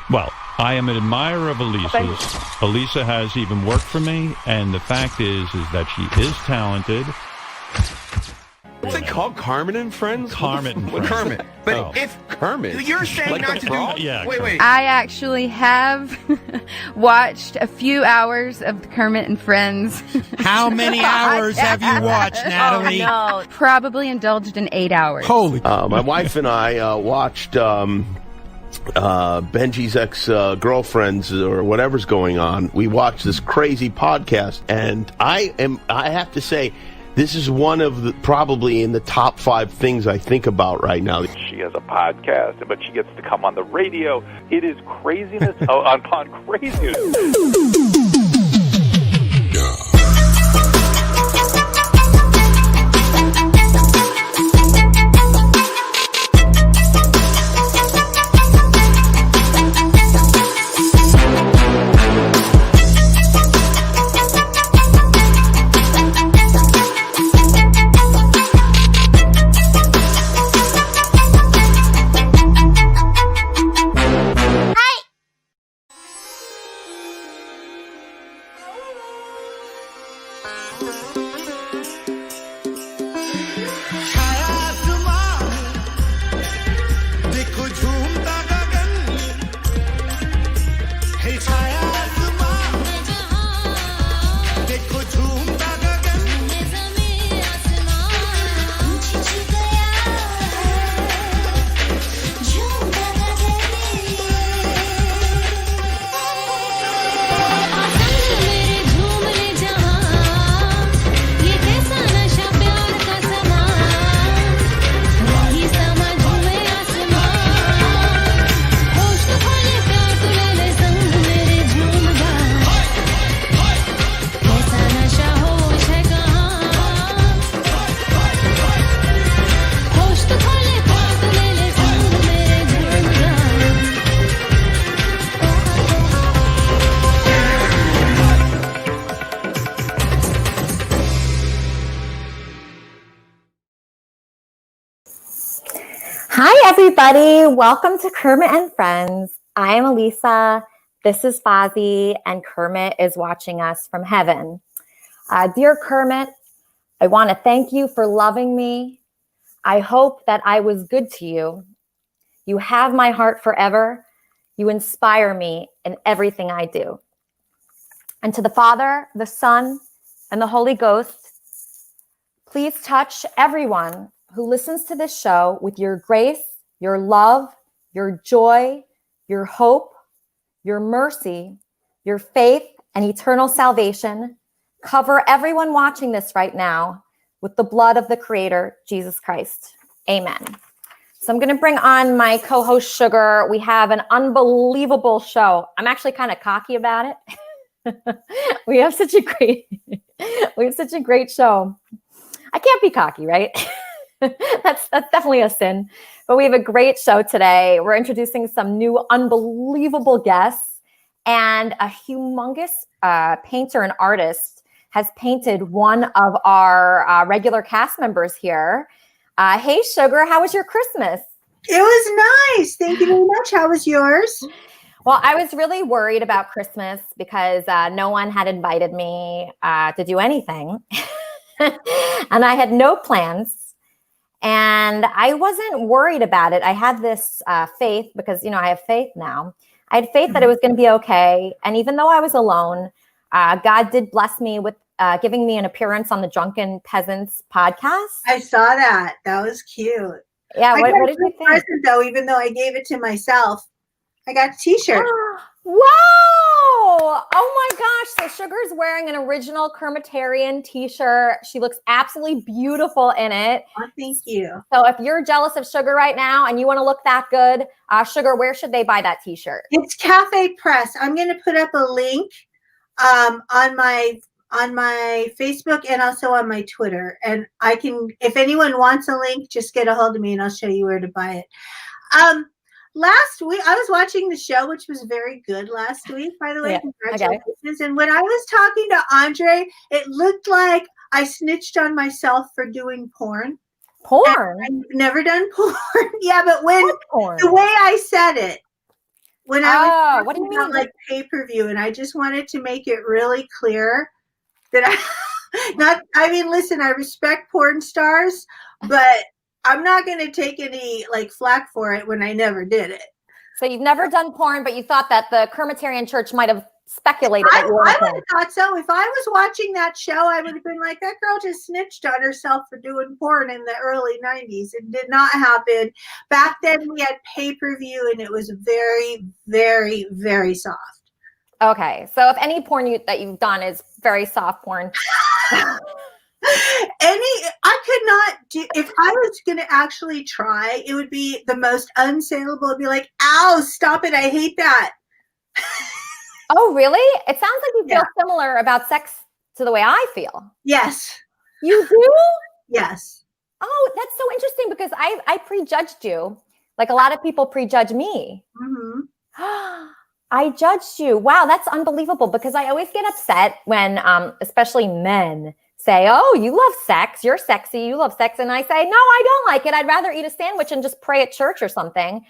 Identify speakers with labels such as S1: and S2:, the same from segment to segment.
S1: Well, I am an admirer of Elisa's. Elisa has even worked for me, and the fact is that she is talented.
S2: What's it called? Kermit and Friends?
S1: Kermit and Friends.
S3: Kermit. But
S2: if Kermit,
S3: you're saying
S2: like
S3: not to do.
S1: Yeah,
S3: Wait.
S4: I actually have watched a few hours of the Kermit and Friends.
S5: How many hours have you watched, Natalie?
S4: Oh, no. Probably indulged in 8 hours.
S5: Holy.
S2: my wife and I watched Benji's ex-girlfriends or whatever's going on. We watched this crazy podcast, and I have to say, this is one of the probably in the top 5 things I think about right now.
S6: She has a podcast, but she gets to come on the radio. It is craziness upon craziness.
S7: Hi, everybody. Welcome to Kermit and Friends. I am Elisa. This is Fozzie, and Kermit is watching us from heaven. Dear Kermit, I want to thank you for loving me. I hope that I was good to you. You have my heart forever. You inspire me in everything I do. And to the Father, the Son, and the Holy Ghost, please touch everyone who listens to this show with your grace, your love, your joy, your hope, your mercy, your faith, and eternal salvation. Cover everyone watching this right now with the blood of the Creator, Jesus Christ. Amen. So I'm going to bring on my co-host, Sugar. We have an unbelievable show. I'm actually kind of cocky about it. we have such a great show. I can't be cocky, right? That's definitely a sin. But we have a great show today. We're introducing some new unbelievable guests, and a humongous painter and artist has painted one of our regular cast members here. Hey, Sugar, how was your Christmas?
S8: It was nice. Thank you very much. How was yours?
S7: Well, I was really worried about Christmas because no one had invited me to do anything. And I had no plans. And I wasn't worried about it. I had this faith because, I have faith now. I had faith that it was going to be okay. And even though I was alone, God did bless me with giving me an appearance on the Drunken Peasants podcast.
S8: I saw that. That was cute.
S7: Yeah. What did you think?
S8: Present, though, even though I gave it to myself, I got a t-shirt.
S7: Wow. Oh my gosh. So Sugar's wearing an original Kermitarian t-shirt. She looks absolutely beautiful in it.
S8: Oh, thank you.
S7: So if you're jealous of Sugar right now and you want to look that good, Sugar, where should they buy that t-shirt?
S8: It's Cafe Press. I'm going to put up a link on my Facebook and also on my Twitter. And I can, if anyone wants a link, just get a hold of me and I'll show you where to buy it. Last week, I was watching the show, which was very good last week, by the way.
S7: Yeah,
S8: Congratulations.
S7: okay.
S8: And when I was talking to Andre, it looked like I snitched on myself for doing porn.
S7: Porn?
S8: I've never done porn. Yeah, but when
S7: porn?
S8: The way I said it, when I was
S7: what do you
S8: talking about,
S7: mean?
S8: like pay-per-view, and I just wanted to make it really clear that listen, I respect porn stars, but I'm not going to take any like flack for it when I never did it.
S7: So you've never done porn, but you thought that the Kermitarian Church might have speculated that you were
S8: I would have thought so. If I was watching that show, I would have been like, that girl just snitched on herself for doing porn in the early 90s. It did not happen. Back then we had pay-per-view and it was very, very, very soft.
S7: Okay. So if any porn that you've done is very soft porn.
S8: I could not do, if I was going to actually try, it would be the most unsaleable. It'd be like, ow, stop it. I hate that.
S7: Oh, really? It sounds like you feel similar about sex to the way I feel.
S8: Yes.
S7: You do?
S8: Yes.
S7: Oh, that's so interesting because I prejudged you. Like a lot of people prejudge me.
S8: Mm-hmm.
S7: I judged you. Wow, that's unbelievable because I always get upset when especially men say, oh, you love sex. You're sexy. You love sex. And I say, no, I don't like it. I'd rather eat a sandwich and just pray at church or something.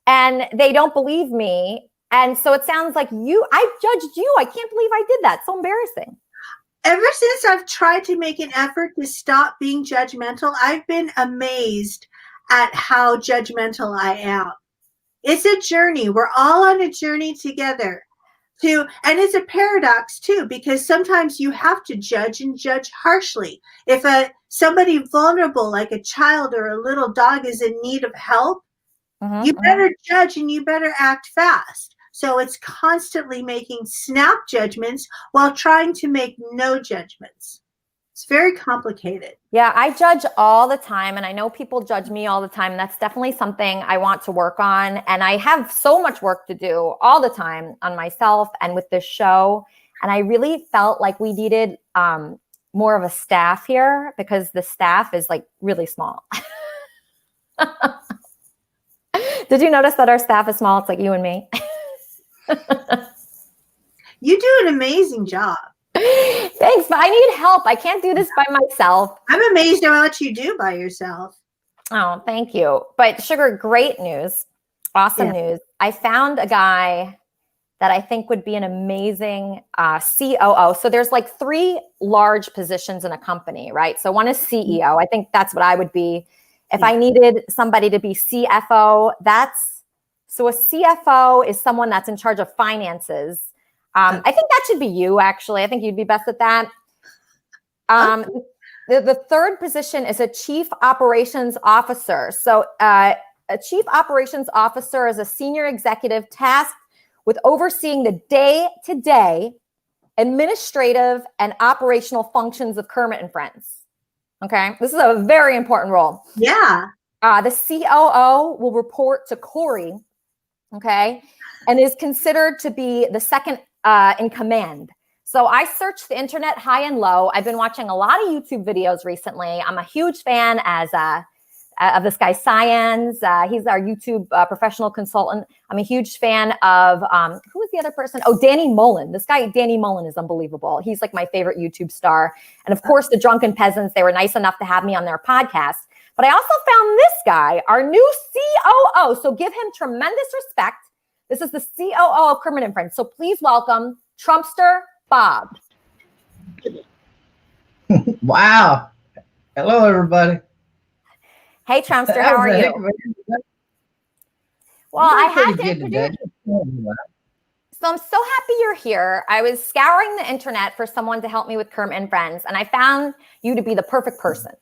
S7: And they don't believe me. And so it sounds like I judged you. I can't believe I did that. So embarrassing.
S8: Ever since I've tried to make an effort to stop being judgmental, I've been amazed at how judgmental I am. It's a journey. We're all on a journey together. And it's a paradox too, because sometimes you have to judge and judge harshly. If somebody vulnerable, like a child or a little dog, is in need of help, you better judge and you better act fast. So it's constantly making snap judgments while trying to make no judgments. It's very complicated.
S7: Yeah, I judge all the time. And I know people judge me all the time. That's definitely something I want to work on. And I have so much work to do all the time on myself and with this show. And I really felt like we needed more of a staff here because the staff is like really small. Did you notice that our staff is small? It's like you and me.
S8: You do an amazing job.
S7: Thanks, but I need help. I can't do this by myself.
S8: I'm amazed at what you do by yourself.
S7: Oh, thank you. But Sugar, great news. Awesome news. I found a guy that I think would be an amazing COO. So there's like 3 large positions in a company, right? So one is CEO. I think that's what I would be. If I needed somebody to be CFO, so a CFO is someone that's in charge of finances. I think that should be you, actually. I think you'd be best at that. The third position is a chief operations officer. So a chief operations officer is a senior executive tasked with overseeing the day-to-day administrative and operational functions of Kermit and Friends. Okay, this is a very important role.
S8: Yeah.
S7: The COO will report to Corey, okay, and is considered to be the second in command. So I searched the internet high and low. I've been watching a lot of YouTube videos recently. I'm a huge fan of this guy, Cyans. He's our YouTube professional consultant. I'm a huge fan of, who was the other person? Oh, Danny Mullen. This guy, Danny Mullen, is unbelievable. He's like my favorite YouTube star. And of course, the Drunken Peasants, they were nice enough to have me on their podcast. But I also found this guy, our new COO. So give him tremendous respect. This is the COO of Kermit and Friends. So please welcome Trumpster Bob.
S3: Wow. Hello, everybody.
S7: Hey, Trumpster, how are you? Well, I had to introduce you. So I'm so happy you're here. I was scouring the internet for someone to help me with Kermit and Friends, and I found you to be the perfect person.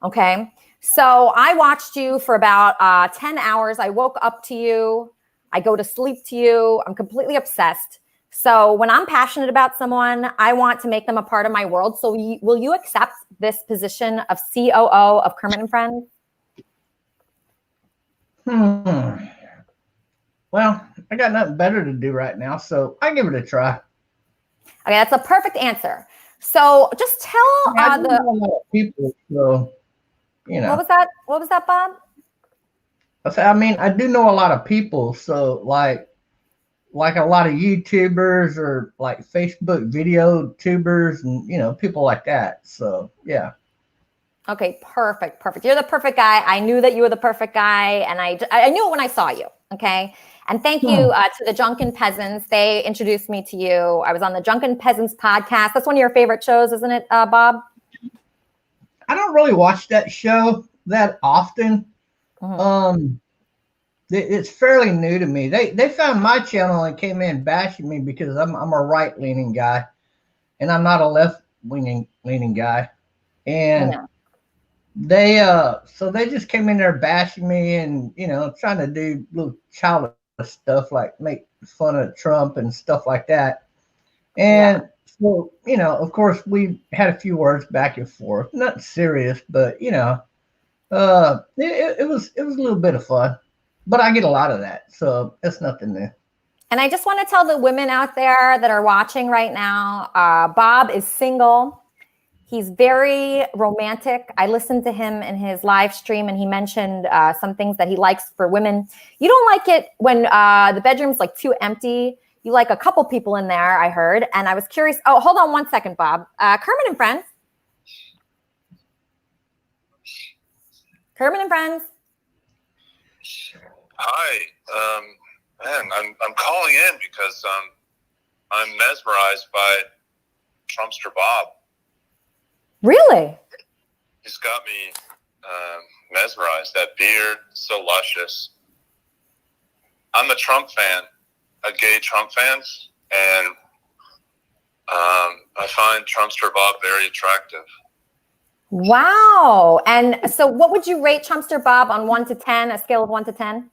S7: Okay. So I watched you for about 10 hours. I woke up to you. I go to sleep to you. I'm completely obsessed. So when I'm passionate about someone, I want to make them a part of my world. So will you accept this position of COO of Kermit and Friends?
S3: Well, I got nothing better to do right now, so I give it a try.
S7: Okay, that's a perfect answer. So just tell
S3: the people. So, you know,
S7: what was that? What was that, Bob?
S3: I mean, I do know a lot of people. So, like a lot of YouTubers or like Facebook video tubers, and people like that. So, yeah.
S7: Okay, perfect. You're the perfect guy. I knew that you were the perfect guy, and I knew it when I saw you. Okay, and thank you to the Drunken Peasants. They introduced me to you. I was on the Drunken Peasants podcast. That's one of your favorite shows, isn't it, Bob?
S3: I don't really watch that show that often. It's fairly new to me. They found my channel and came in bashing me because I'm a right leaning guy, and I'm not a left leaning guy, and. So they just came in there bashing me and, trying to do little childish stuff like make fun of Trump and stuff like that. And so, of course we had a few words back and forth, not serious, but it was a little bit of fun, but I get a lot of that. So it's nothing new.
S7: And I just want to tell the women out there that are watching right now, Bob is single. He's very romantic. I listened to him in his live stream, and he mentioned some things that he likes for women. You don't like it when the bedroom's like too empty. You like a couple people in there, I heard. And I was curious. Oh, hold on 1 second, Bob. Kermit and Friends. Kermit and Friends.
S9: Hi. I'm calling in because I'm mesmerized by Trumpster Bob.
S7: Really?
S9: He's got me mesmerized. That beard, so luscious. I'm a Trump fan, a gay Trump fan, and I find Trumpster Bob very attractive.
S7: Wow. And so what would you rate Trumpster Bob on 1 to 10, a scale of 1 to 10?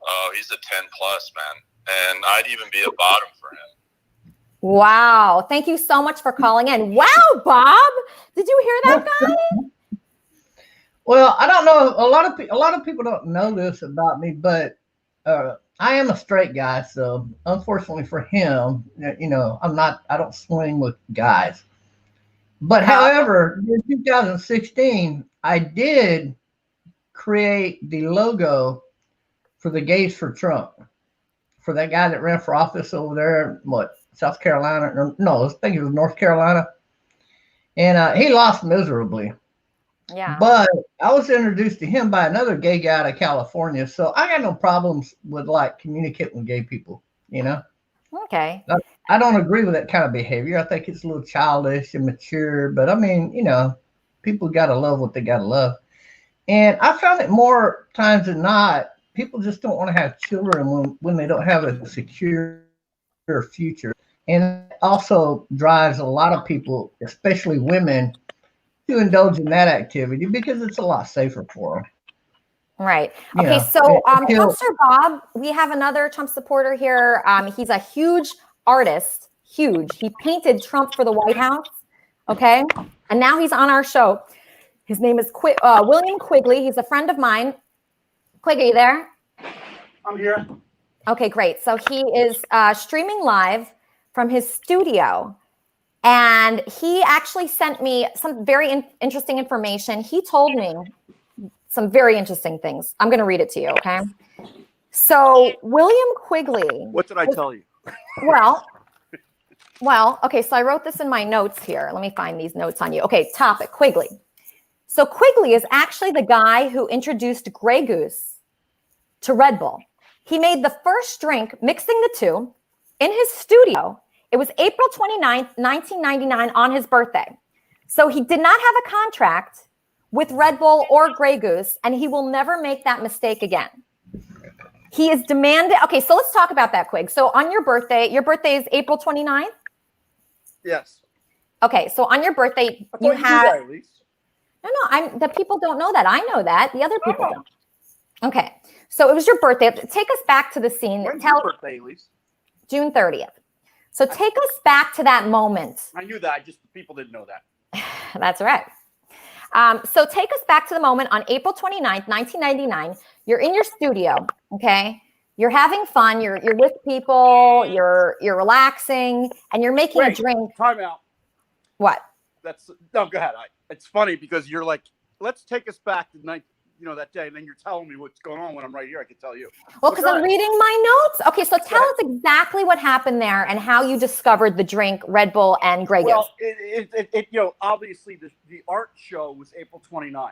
S9: Oh, he's a 10 plus, man. And I'd even be a bottom for him.
S7: Wow. Thank you so much for calling in. Wow, Bob. Did you hear that guy?
S3: Well, I don't know. A lot of people don't know this about me, but I am a straight guy. So unfortunately for him, I don't swing with guys. But however, in 2016, I did create the logo for the Gays for Trump, for that guy that ran for office over there, South Carolina? No, I think it was North Carolina. And he lost miserably.
S7: Yeah.
S3: But I was introduced to him by another gay guy out of California. So I got no problems with communicating with gay people,
S7: Okay.
S3: I don't agree with that kind of behavior. I think it's a little childish and mature. But I mean, people got to love what they got to love. And I found it more times than not, people just don't want to have children when they don't have a secure future. And it also drives a lot of people, especially women, to indulge in that activity because it's a lot safer for them.
S7: Right. Okay. So, Trumpster Bob, we have another Trump supporter here. He's a huge artist. Huge. He painted Trump for the White House. Okay. And now he's on our show. His name is William Quigley. He's a friend of mine. Quigley, you there?
S10: I'm here.
S7: Okay, great. So he is streaming live from his studio, and he actually sent me some very interesting information. He told me some very interesting things. I'm going to read it to you, okay? So William Quigley.
S10: What did I tell you?
S7: Well, okay, so I wrote this in my notes here. Let me find these notes on you. Okay, topic, Quigley. So Quigley is actually the guy who introduced Grey Goose to Red Bull. He made the first drink, mixing the two, in his studio. It was April 29th, 1999, on his birthday. So he did not have a contract with Red Bull or Grey Goose, and he will never make that mistake again. He is demanding. Okay, so let's talk about that, Quig. So on your birthday is April 29th?
S10: Yes.
S7: Okay, so on your birthday, you have. No, the people don't know that. I know that. The other people don't. Okay, so it was your birthday. Take us back to the scene.
S10: When's your birthday, Elise?
S7: June 30th. So take us back to that moment.
S10: I knew that. Just people didn't know that.
S7: That's right. So take us back to the moment on April 29th, 1999. You're in your studio, okay? You're having fun. You're with people. You're relaxing, and you're making a drink.
S10: Time out.
S7: What?
S10: No, go ahead. It's funny because you're like, let's take us back to that day, and then you're telling me what's going on when I'm right here. I can tell you.
S7: Well, because I'm reading my notes. Okay, so tell us exactly what happened there and how you discovered the drink Red Bull and Grey Goose.
S10: Well, obviously the art show was April 29th,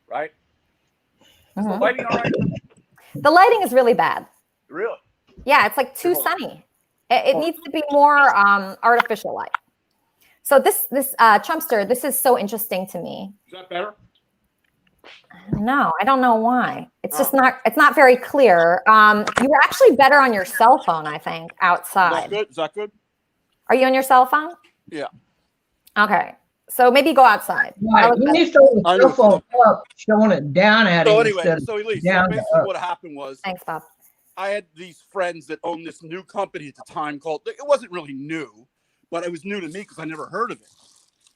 S10: right? Is the lighting all right?
S7: The lighting is really bad.
S10: Really?
S7: Yeah, it's like too sunny. It needs to be more artificial light. So this Trumpster, this is so interesting to me.
S10: Is that better?
S7: No, I don't know why. It's just not. It's not very clear. You were actually better on your cell phone, I think, outside.
S10: Is that good?
S7: Are you on your cell phone?
S10: Yeah.
S7: Okay, so maybe go outside.
S3: Right. You need to hold the cell phone up, showing it down at
S10: So
S3: him.
S10: anyway, basically what happened was,
S7: thanks, Bob.
S10: I had these friends that owned this new company at the time called. It wasn't really new, but it was new to me because I never heard of it.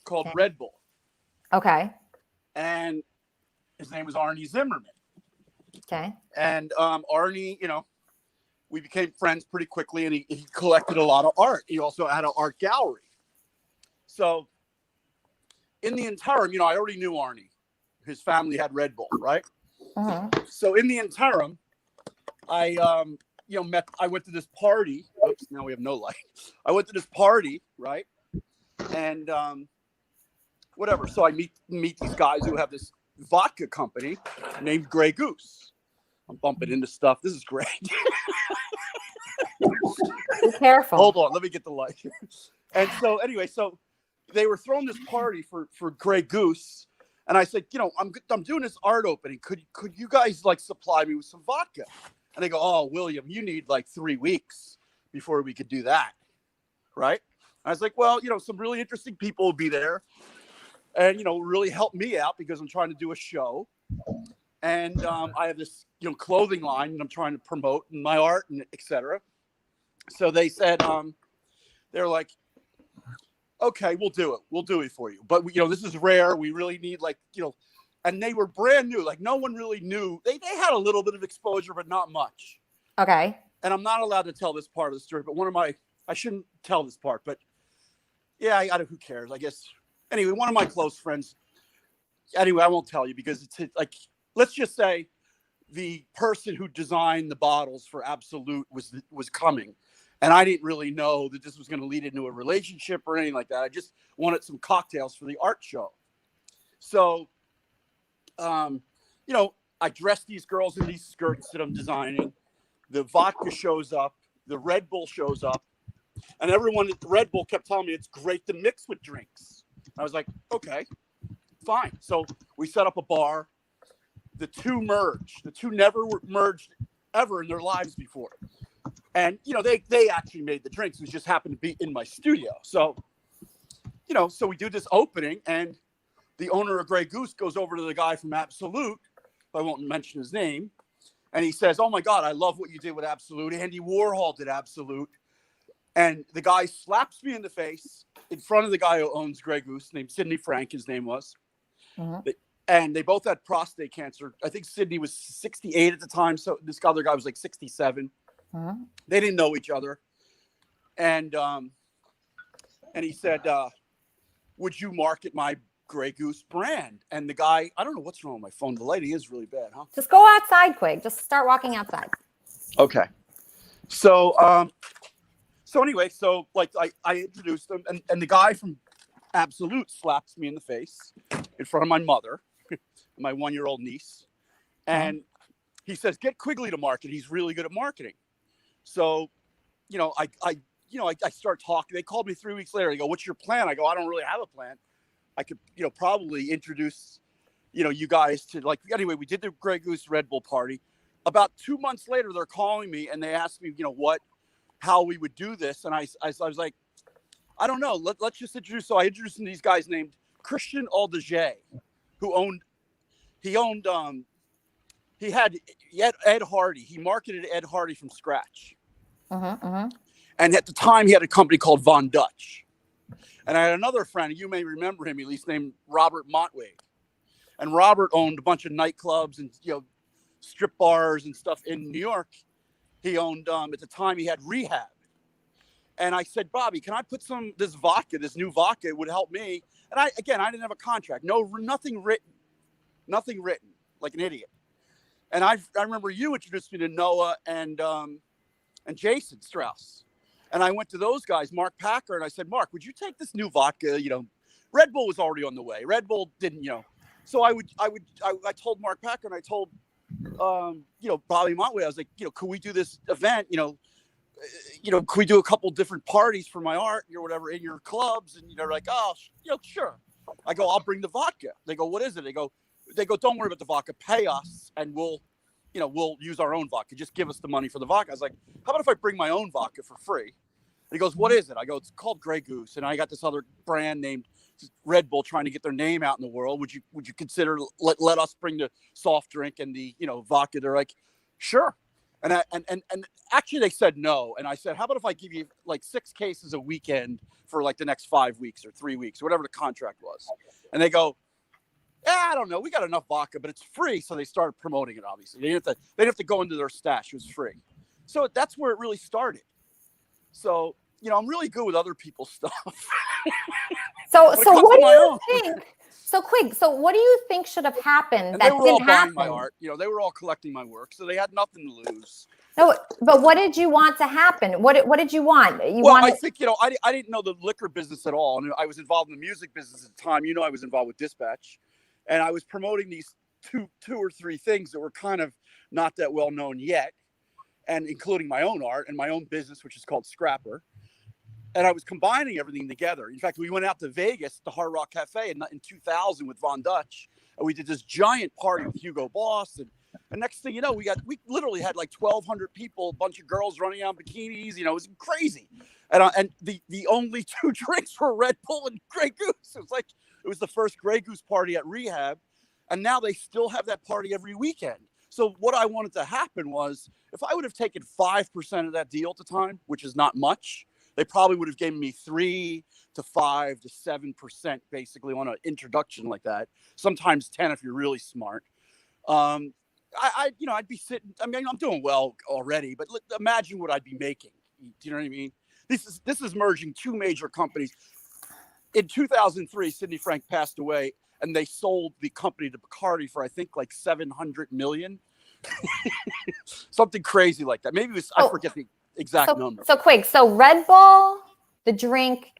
S10: Called Red Bull.
S7: Okay.
S10: And his name was Arnie Zimmerman.
S7: Okay.
S10: And Arnie, we became friends pretty quickly, and he collected a lot of art. He also had an art gallery. So in the interim, I already knew Arnie. His family had Red Bull, right? So in the interim, I went to this party. Oops, now we have no light. I went to this party, right? And whatever. So I meet these guys who have this vodka company named Grey Goose. I'm bumping into stuff. This is great.
S7: Be careful.
S10: Hold on, let me get the light. And so anyway, so they were throwing this party for Grey Goose, and I said, I'm doing this art opening. Could you guys supply me with some vodka? And they go, oh, William, you need 3 weeks before we could do that, right? And I was like, well, some really interesting people will be there. And, really help me out because I'm trying to do a show. And I have this, clothing line and I'm trying to promote my art and et cetera. So they said, they're like, okay, we'll do it. We'll do it for you. But, this is rare. We really need and they were brand new. No one really knew. They had a little bit of exposure, but not much.
S7: Okay.
S10: And I'm not allowed to tell this part of the story, but I shouldn't tell this part, but yeah, who cares? I guess. Anyway, one of my close friends, I won't tell you because it's let's just say the person who designed the bottles for Absolute was coming. And I didn't really know that this was going to lead into a relationship or anything like that. I just wanted some cocktails for the art show. So, I dressed these girls in these skirts that I'm designing. The vodka shows up. The Red Bull shows up. And everyone at the Red Bull kept telling me it's great to mix with drinks. I was like, okay, fine. So we set up a bar. The two merged. The two never merged ever in their lives before. And, they actually made the drinks. It just happened to be in my studio. So, so we do this opening, and the owner of Grey Goose goes over to the guy from Absolute. I won't mention his name. And he says, oh, my God, I love what you did with Absolute. Andy Warhol did Absolute. And the guy slaps me in the face in front of the guy who owns Grey Goose, named Sidney Frank, his name was. And they both had prostate cancer. I think Sidney was 68 at the time. So this other guy was 67. They didn't know each other. And he said, would you market my Grey Goose brand? And the guy, I don't know what's wrong with my phone. The lighting is really bad, huh?
S7: Just go outside, Quig. Just start walking outside.
S10: Okay. So, anyway, I introduced them, and the guy from Absolute slaps me in the face in front of my mother, my 1-year-old niece, and he says, "Get Quigley to market. He's really good at marketing." So, I start talking. They called me 3 weeks later. They go, "What's your plan?" I go, "I don't really have a plan. I could, probably introduce, you guys to anyway." We did the Grey Goose Red Bull party. About 2 months later, they're calling me and they asked me, how we would do this. And I was like, I don't know. Let's just introduce. So I introduced these guys named Christian Aldeget, who had Ed Hardy. He marketed Ed Hardy from scratch. And at the time, he had a company called Von Dutch. And I had another friend, you may remember him, at least, named Robert Montwade. And Robert owned a bunch of nightclubs and, strip bars and stuff in New York. He owned, at the time, he had Rehab. And I said, Bobby, can I put this new vodka, it would help me. And I didn't have a contract. Nothing written, like an idiot. And I remember you introduced me to Noah and Jason Strauss. And I went to those guys, Mark Packer, and I said, Mark, would you take this new vodka? You know, Red Bull was already on the way. Red Bull didn't, you know. So I told Mark Packer, and I told, you know, Bobby Montway, I was like, you know, could we do this event? You know, could we do a couple different parties for my art or whatever in your clubs? And they're like, oh, you know, sure. I go, I'll bring the vodka. They go, what is it? They go, don't worry about the vodka. Pay us, and we'll use our own vodka. Just give us the money for the vodka. I was like, how about if I bring my own vodka for free? And he goes, what is it? I go, it's called Grey Goose. And I got this other brand named Red Bull trying to get their name out in the world. Would you consider let us bring the soft drink and the, you know, vodka? They're like, sure. And actually they said no. And I said, how about if I give you like 6 cases a weekend for like the next 5 weeks or 3 weeks, or whatever the contract was. And they go, I don't know. We got enough vodka, but it's free. So they started promoting it, obviously. They didn't have to go into their stash. It was free. So that's where it really started. So, you know, I'm really good with other people's stuff.
S7: So what do you think? So Quig, so what do you think should have happened
S10: and
S7: that
S10: they were
S7: didn't
S10: all
S7: happen?
S10: buying my art. You know, they were all collecting my work, so they had nothing to lose.
S7: No, but what did you want to happen? What did you want?
S10: I think, you know, I didn't know the liquor business at all. And I was involved in the music business at the time. You know, I was involved with Dispatch. And I was promoting these two or three things that were kind of not that well known yet, and including my own art and my own business, which is called Scrapper. And I was combining everything together. In fact, we went out to Vegas, the Hard Rock Cafe in 2000 with Von Dutch, and we did this giant party with Hugo Boss. And next thing you know, we literally had like 1,200 people, a bunch of girls running out in bikinis. You know, it was crazy. And the only 2 drinks were Red Bull and Grey Goose. It was the first Grey Goose party at Rehab, and now they still have that party every weekend. So what I wanted to happen was, if I would have taken 5% of that deal at the time, which is not much, they probably would have given me 3 to 5 to 7% basically on an introduction like that. Sometimes 10 if you're really smart. I'd be sitting. I mean, I'm doing well already, but imagine what I'd be making. Do you know what I mean? This is merging 2 major companies. In 2003, Sidney Frank passed away, and they sold the company to Bacardi for, I think, like $700 million. Something crazy like that. Maybe it was, I forget the exact number.
S7: So Quig, so Red Bull, the drink,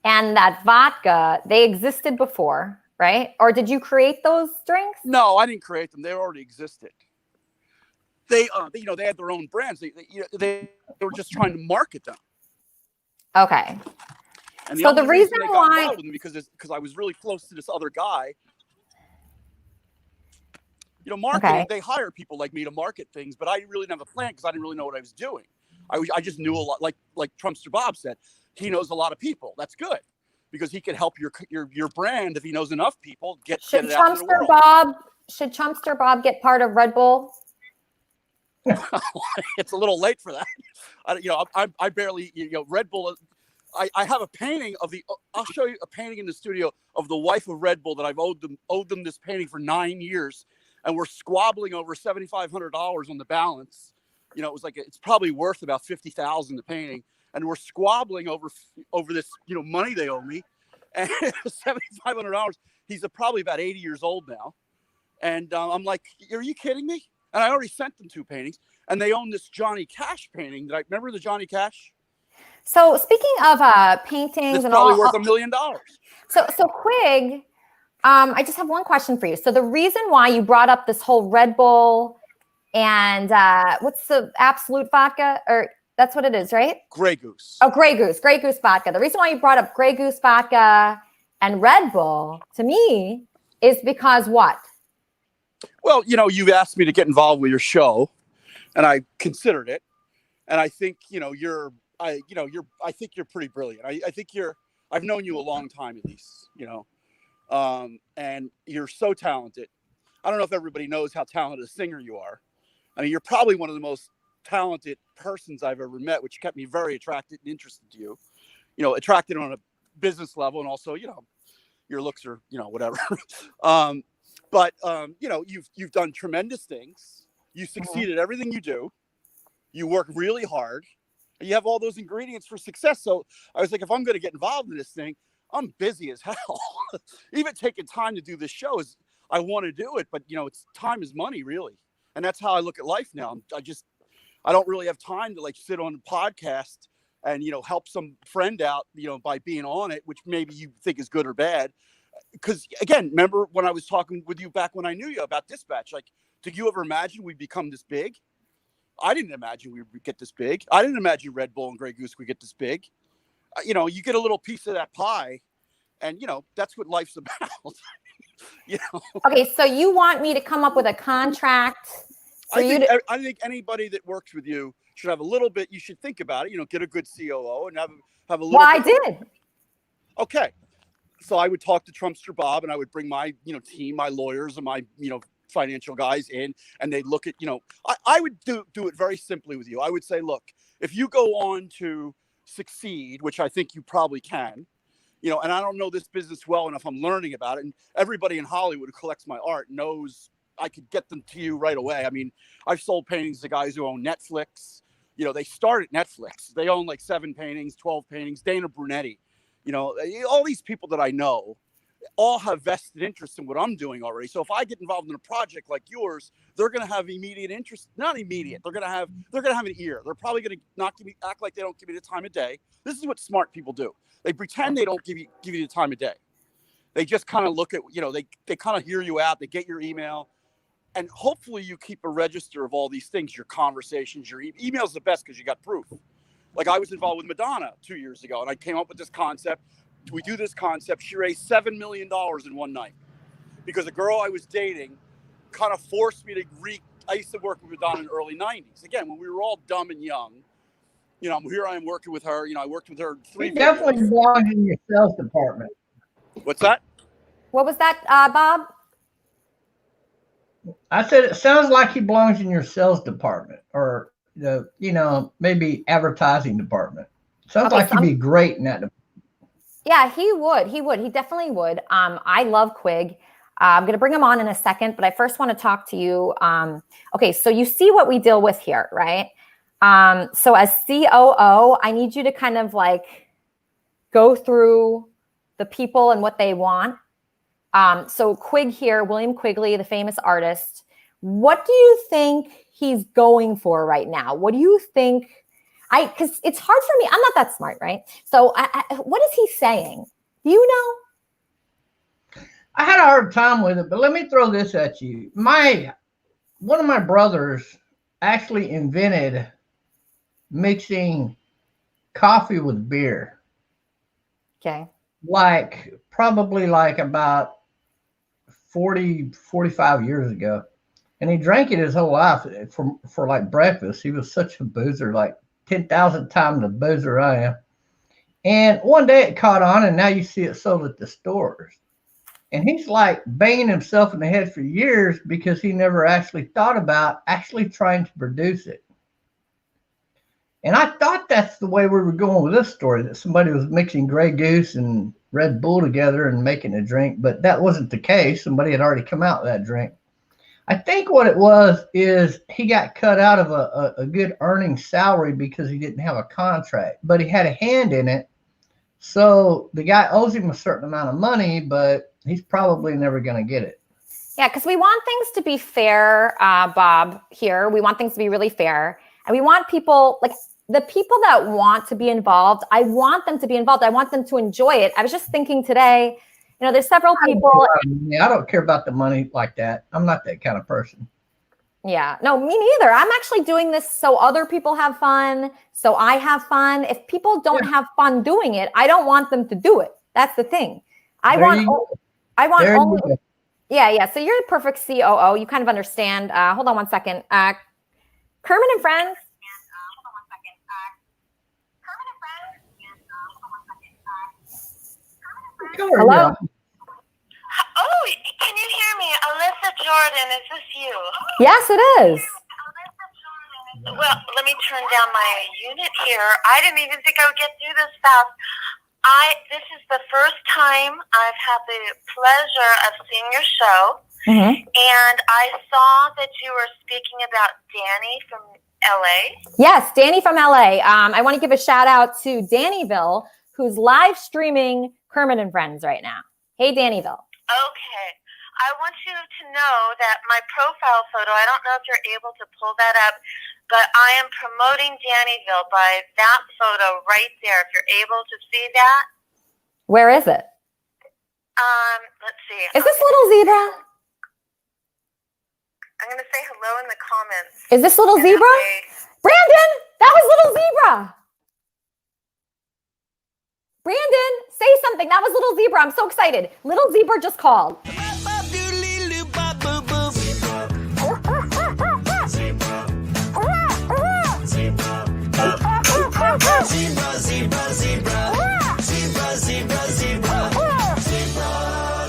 S7: and that vodka, they existed before, right? Or did you create those drinks?
S10: No, I didn't create them. They already existed. They had their own brands. They were just trying to market them.
S7: Okay.
S10: And
S7: so the reason
S10: they
S7: why,
S10: got involved with me because I was really close to this other guy. You know, marketing, They hire people like me to market things, but I really didn't have a plan because I didn't really know what I was doing. I just knew a lot, like Trumpster Bob said, he knows a lot of people. That's good because he can help your brand if he knows enough people get it out to the world.
S7: Should Trumpster Bob get part of Red Bull?
S10: It's a little late for that. I barely, Red Bull. I have a painting of I'll show you a painting in the studio of the wife of Red Bull that I've owed them this painting for 9 years. And we're squabbling over $7,500 on the balance. You know, it was like, it's probably worth about $50,000 the painting. And we're squabbling over this, money they owe me. And $7,500. He's probably about 80 years old now. And I'm like, are you kidding me? And I already sent them 2 paintings. And they own this Johnny Cash painting. Remember the Johnny Cash?
S7: So speaking of paintings,
S10: it's
S7: and
S10: probably
S7: all,
S10: worth $1 million.
S7: So Quig, I just have one question for you. So the reason why you brought up this whole Red Bull and what's the Absolute vodka, or that's what it is, right?
S10: Grey Goose.
S7: Oh, Grey Goose vodka. The reason why you brought up Grey Goose vodka and Red Bull to me is because what?
S10: Well, you've asked me to get involved with your show, and I considered it, and I think I think you're pretty brilliant. I think I've known you a long time, Elise. And you're so talented. I don't know if everybody knows how talented a singer you are. I mean, you're probably one of the most talented persons I've ever met, which kept me very attracted and interested to you. Attracted on a business level, and also, your looks are, whatever. But you've done tremendous things. You succeed at everything you do. You work really hard. You have all those ingredients for success. So I was like, if I'm going to get involved in this thing, I'm busy as hell. Even taking time to do this show I want to do it, but it's time is money, really. And that's how I look at life now. I don't really have time to like sit on a podcast and, help some friend out, by being on it, which maybe you think is good or bad. Because again, remember when I was talking with you back when I knew you about Dispatch, like, did you ever imagine we'd become this big? I didn't imagine we would get this big. I didn't imagine Red Bull and Grey Goose would get this big. You get a little piece of that pie, and that's what life's about.
S7: Okay, so you want me to come up with a contract?
S10: I think anybody that works with you should have a little bit. You should think about it. Get a good COO and have a little.
S7: Well, I did.
S10: Okay, so I would talk to Trumpster Bob, and I would bring my team, my lawyers, and my financial guys in, and they look at I would do it very simply with you. I would say, look, if you go on to succeed, which I think you probably can, and I don't know this business well enough, I'm learning about it, and everybody in Hollywood who collects my art knows I could get them to you right away. I mean, I've sold paintings to guys who own Netflix. They start at Netflix. They own like 7 paintings, 12 paintings. Dana Brunetti, all these people that I know all have vested interest in what I'm doing already. So if I get involved in a project like yours, they're going to have immediate interest. Not immediate. They're going to have an ear. They're probably going to act like they don't give me the time of day. This is what smart people do. They pretend they don't give you the time of day. They just kind of look at, they kind of hear you out. They get your email. And hopefully you keep a register of all these things, your conversations, your email's the best because you got proof. Like I was involved with Madonna 2 years ago, and I came up with this concept. We do this concept. She raised $7 million in one night because a girl I was dating kind of forced me to I used to work with Madonna in the early 90s. Again, when we were all dumb and young, here I am working with her. I worked with her 3
S3: He definitely belongs in your sales department.
S10: What's that?
S7: What was that, Bob?
S3: I said it sounds like he belongs in your sales department or maybe advertising department. Sounds like he'd be great in that department.
S7: Yeah, he would. He definitely would. I love Quig. I'm going to bring him on in a second, but I first want to talk to you. Okay, so you see what we deal with here, right? So as COO, I need you to kind of like go through the people and what they want. So Quig here, William Quigley, the famous artist. What do you think he's going for right now? What do you think? Because it's hard for me. I'm not that smart, right? So what is he saying? Do you know?
S3: I had a hard time with it, but let me throw this at you. One of my brothers actually invented mixing coffee with beer.
S7: Okay.
S3: Probably about 45 years ago. And he drank it his whole life for like breakfast. He was such a boozer, like 10,000 times the boozer I am. And one day it caught on, and now you see it sold at the stores. And he's like banging himself in the head for years because he never actually thought about actually trying to produce it. And I thought that's the way we were going with this story, that somebody was mixing Grey Goose and Red Bull together and making a drink, but that wasn't the case. Somebody had already come out with that drink. I think what it was is he got cut out of a good earning salary because he didn't have a contract, but he had a hand in it. So the guy owes him a certain amount of money, but he's probably never going to get it.
S7: Yeah, because we want things to be fair, Bob, here. We want things to be really fair. And we want people, like the people that want to be involved, I want them to be involved. I want them to enjoy it. I was just thinking today, there's several people.
S3: I don't care about the money like that. I'm not that kind of person.
S7: Yeah, no, me neither. I'm actually doing this so other people have fun, so I have fun. If people don't have fun doing it, I don't want them to do it. That's the thing. I want only. Yeah. So you're the perfect COO. You kind of understand. Hold on one second. Kermit and Friends. Hello.
S11: Oh, can you hear me? Alyssa Jordan, is this you?
S7: Yes, it is.
S11: Well, let me turn down my unit here. I didn't even think I would get through this fast. This is the first time I've had the pleasure of seeing your show. Mm-hmm. And I saw that you were speaking about Danny from LA.
S7: Yes, Danny from LA. I want to give a shout out to Dannyville, who's live streaming Kermit and Friends right now. Hey, Dannyville.
S11: Okay. I want you to know that my profile photo, I don't know if you're able to pull that up, but I am promoting Dannyville by that photo right there, if you're able to see that.
S7: Where is it?
S11: Let's see.
S7: Is this Little Zebra?
S11: I'm going to say hello in the comments.
S7: Is this Little Zebra? Brandon, that was Little Zebra. Brandon, say something. That was Little Zebra. I'm so excited. Little Zebra just called.
S12: Zebra, zebra, zebra. Zebra, zebra, zebra. Zebra,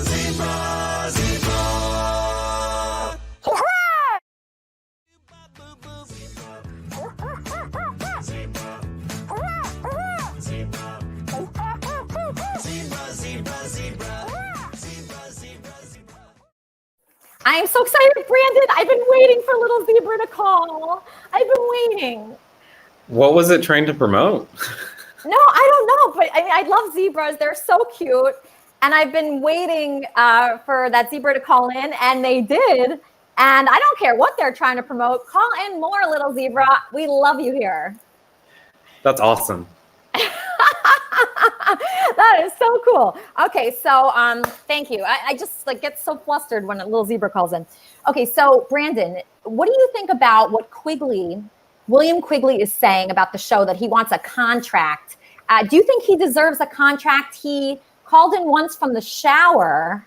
S12: zebra, zebra.
S7: I am so excited, Brandon. I've been waiting for Little Zebra to call. I've been waiting.
S13: What was it trying to promote?
S7: No, I don't know, but I mean, I love zebras. They're so cute. And I've been waiting for that zebra to call in, and they did. And I don't care what they're trying to promote. Call in more, Little Zebra. We love you here.
S13: That's awesome.
S7: That is so cool. Okay, so thank you. I just get so flustered when a Little Zebra calls in. Okay, so Brandon, what do you think about what William Quigley is saying about the show, that he wants a contract? Do you think he deserves a contract? He called in once from the shower,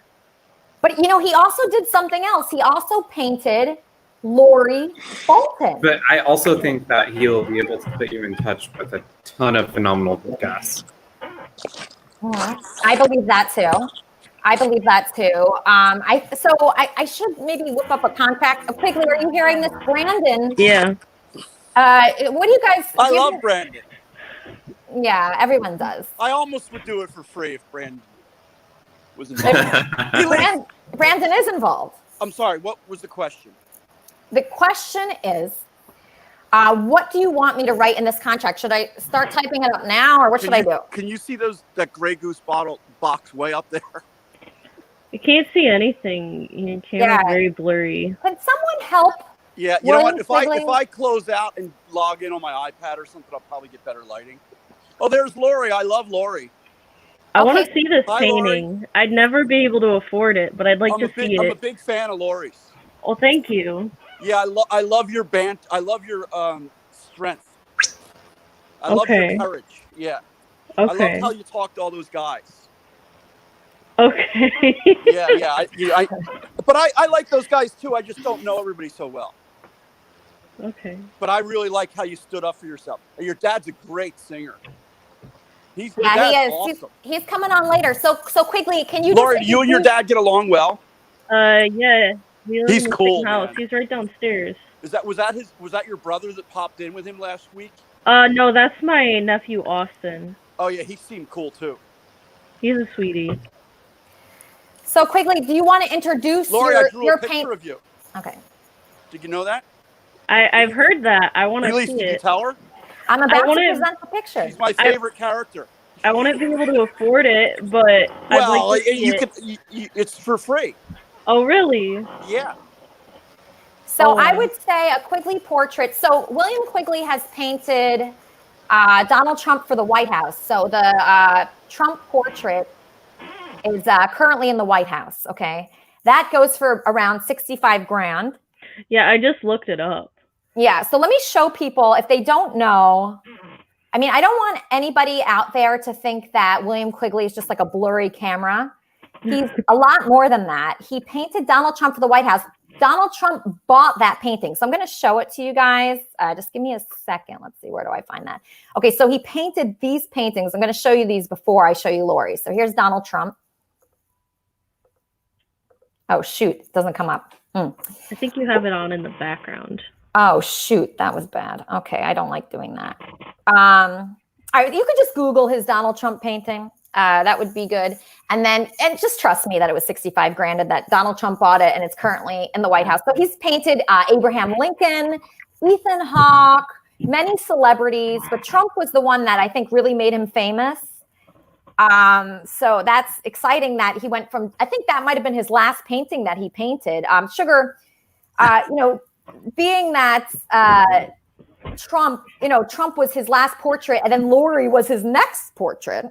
S7: but he also did something else. He also painted Laurie Bolton.
S13: But I also think that he'll be able to put you in touch with a ton of phenomenal guests.
S7: I believe that too. I should maybe whip up a contract. Quigley, are you hearing this, Brandon?
S14: Yeah.
S7: What do you guys?
S10: I love Brandon.
S7: Yeah, everyone does.
S10: I almost would do it for free if Brandon was involved.
S7: Brandon is involved.
S10: I'm sorry, what was the question?
S7: The question is, what do you want me to write in this contract? Should I start typing it up now, or what should I do?
S10: Can you see that Grey Goose box way up there?
S14: You can't see anything. Your camera's very blurry.
S7: Can someone help?
S10: Yeah, you know what? If I close out and log in on my iPad or something, I'll probably get better lighting. Oh, there's Laurie. I love Laurie.
S14: I want to see this
S10: Hi,
S14: painting.
S10: Laurie.
S14: I'd never be able to afford it, but I'd like to see it.
S10: I'm a big fan of Laurie's.
S14: Well, thank you.
S10: Yeah, I love your band. I love your strength. I love your courage. Yeah.
S14: Okay.
S10: I love how you talk to all those guys.
S14: Okay.
S10: Yeah. But I like those guys too. I just don't know everybody so well.
S14: Okay.
S10: But I really like how you stood up for yourself. And your dad's a great singer.
S7: He is. Awesome. He's coming on later. So Quigley, can you?
S10: Laurie, you and your dad get along well?
S14: Yeah.
S10: He's cool.
S14: House. He's right downstairs.
S10: Was that your brother that popped in with him last week?
S14: No, that's my nephew Austin.
S10: Oh yeah, he seemed cool too.
S14: He's a sweetie.
S7: So Quigley, do you want to introduce
S10: Laurie, I drew
S7: your
S10: a picture of you.
S7: Okay.
S10: Did you know that?
S14: I've heard that. I want to see
S10: Did you
S14: it.
S10: tell her?
S7: I'm about to present the picture.
S10: She's my favorite character.
S14: I wouldn't be able to afford it, but I'd like to see it.
S10: It's for free.
S14: Oh, really?
S10: Yeah.
S7: So I would say a Quigley portrait. So William Quigley has painted Donald Trump for the White House. So the Trump portrait is currently in the White House. Okay, that goes for around $65,000.
S14: Yeah, I just looked it up.
S7: Yeah, so let me show people if they don't know. I mean, I don't want anybody out there to think that William Quigley is just like a blurry camera. He's a lot more than that. He painted Donald Trump for the White House. Donald Trump bought that painting. So I'm going to show it to you guys. Just give me a second. Let's see. Where do I find that? Okay, so he painted these paintings. I'm going to show you these before I show you Laurie. So here's Donald Trump. Oh, shoot. It doesn't come up.
S14: I think you have it on in the background.
S7: Oh, shoot. That was bad. Okay, I don't like doing that. All right, you could just Google his Donald Trump painting. That would be good. And just trust me that it was $65,000 and that Donald Trump bought it and it's currently in the White House. So he's painted Abraham Lincoln, Ethan Hawke, many celebrities, but Trump was the one that I think really made him famous. So that's exciting that he went from, I think that might have been his last painting that he painted. Sugar, being that Trump was his last portrait and then Laurie was his next portrait.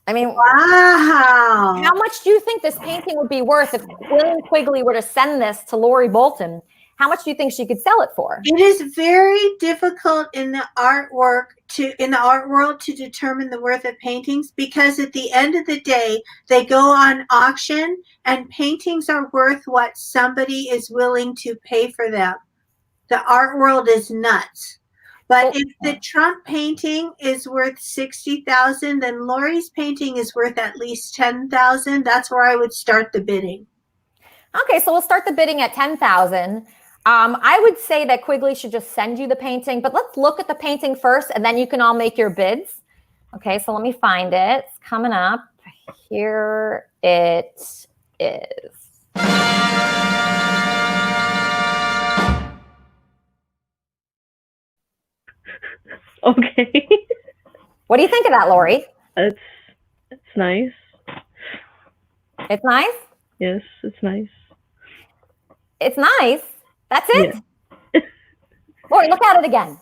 S7: I mean,
S8: wow.
S7: How much do you think this painting would be worth if William Quigley were to send this to Laurie Bolton? How much do you think she could sell it for?
S8: It is very difficult in the art world to determine the worth of paintings, because at the end of the day, they go on auction and paintings are worth what somebody is willing to pay for them. The art world is nuts. But if the Trump painting is worth $60,000, then Laurie's painting is worth at least $10,000. That's where I would start the bidding.
S7: Okay, so we'll start the bidding at $10,000. I would say that Quigley should just send you the painting, but let's look at the painting first, and then you can all make your bids. Okay, so let me find it. It's coming up. Here it is.
S14: Okay.
S7: What do you think of that, Laurie?
S14: It's nice.
S7: It's nice?
S14: Yes, it's nice.
S7: It's nice? That's it?
S14: Yeah.
S7: Laurie, look at it again.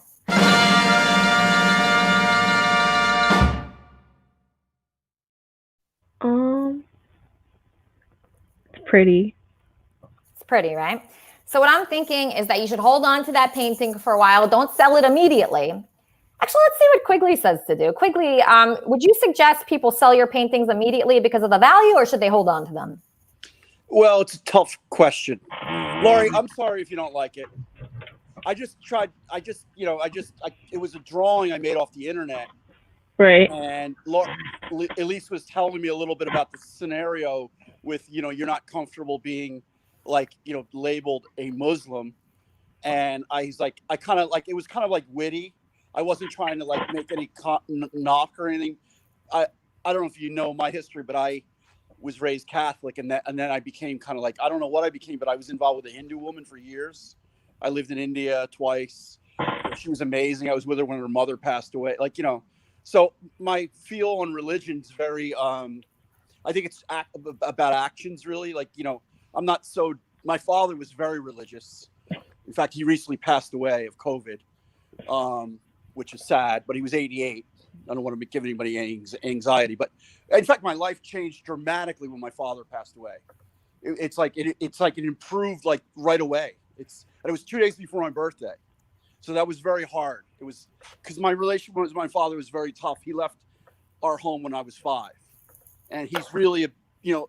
S14: It's pretty.
S7: It's pretty, right? So what I'm thinking is that you should hold on to that painting for a while. Don't sell it immediately. Actually, let's see what Quigley says to do. Quigley, would you suggest people sell your paintings immediately because of the value, or should they hold on to them?
S10: Well, it's a tough question. Laurie, I'm sorry if you don't like it. It was a drawing I made off the internet.
S14: Right.
S10: And Elisa was telling me a little bit about the scenario with, you're not comfortable being labeled a Muslim. And it was kind of witty. I wasn't trying to make any knock or anything. I don't know if you know my history, but I was raised Catholic, and then I became kind of I don't know what I became, but I was involved with a Hindu woman for years. I lived in India twice. She was amazing. I was with her when her mother passed away. So my feel on religion is very, I think it's about actions, really. I'm not so, my father was very religious. In fact, he recently passed away of COVID, which is sad, but he was 88. I don't want to give anybody any anxiety, but in fact, my life changed dramatically when my father passed away. It's like it improved right away. It was 2 days before my birthday. So that was very hard. It was because my relationship with my father was very tough. He left our home when I was 5. And he's really,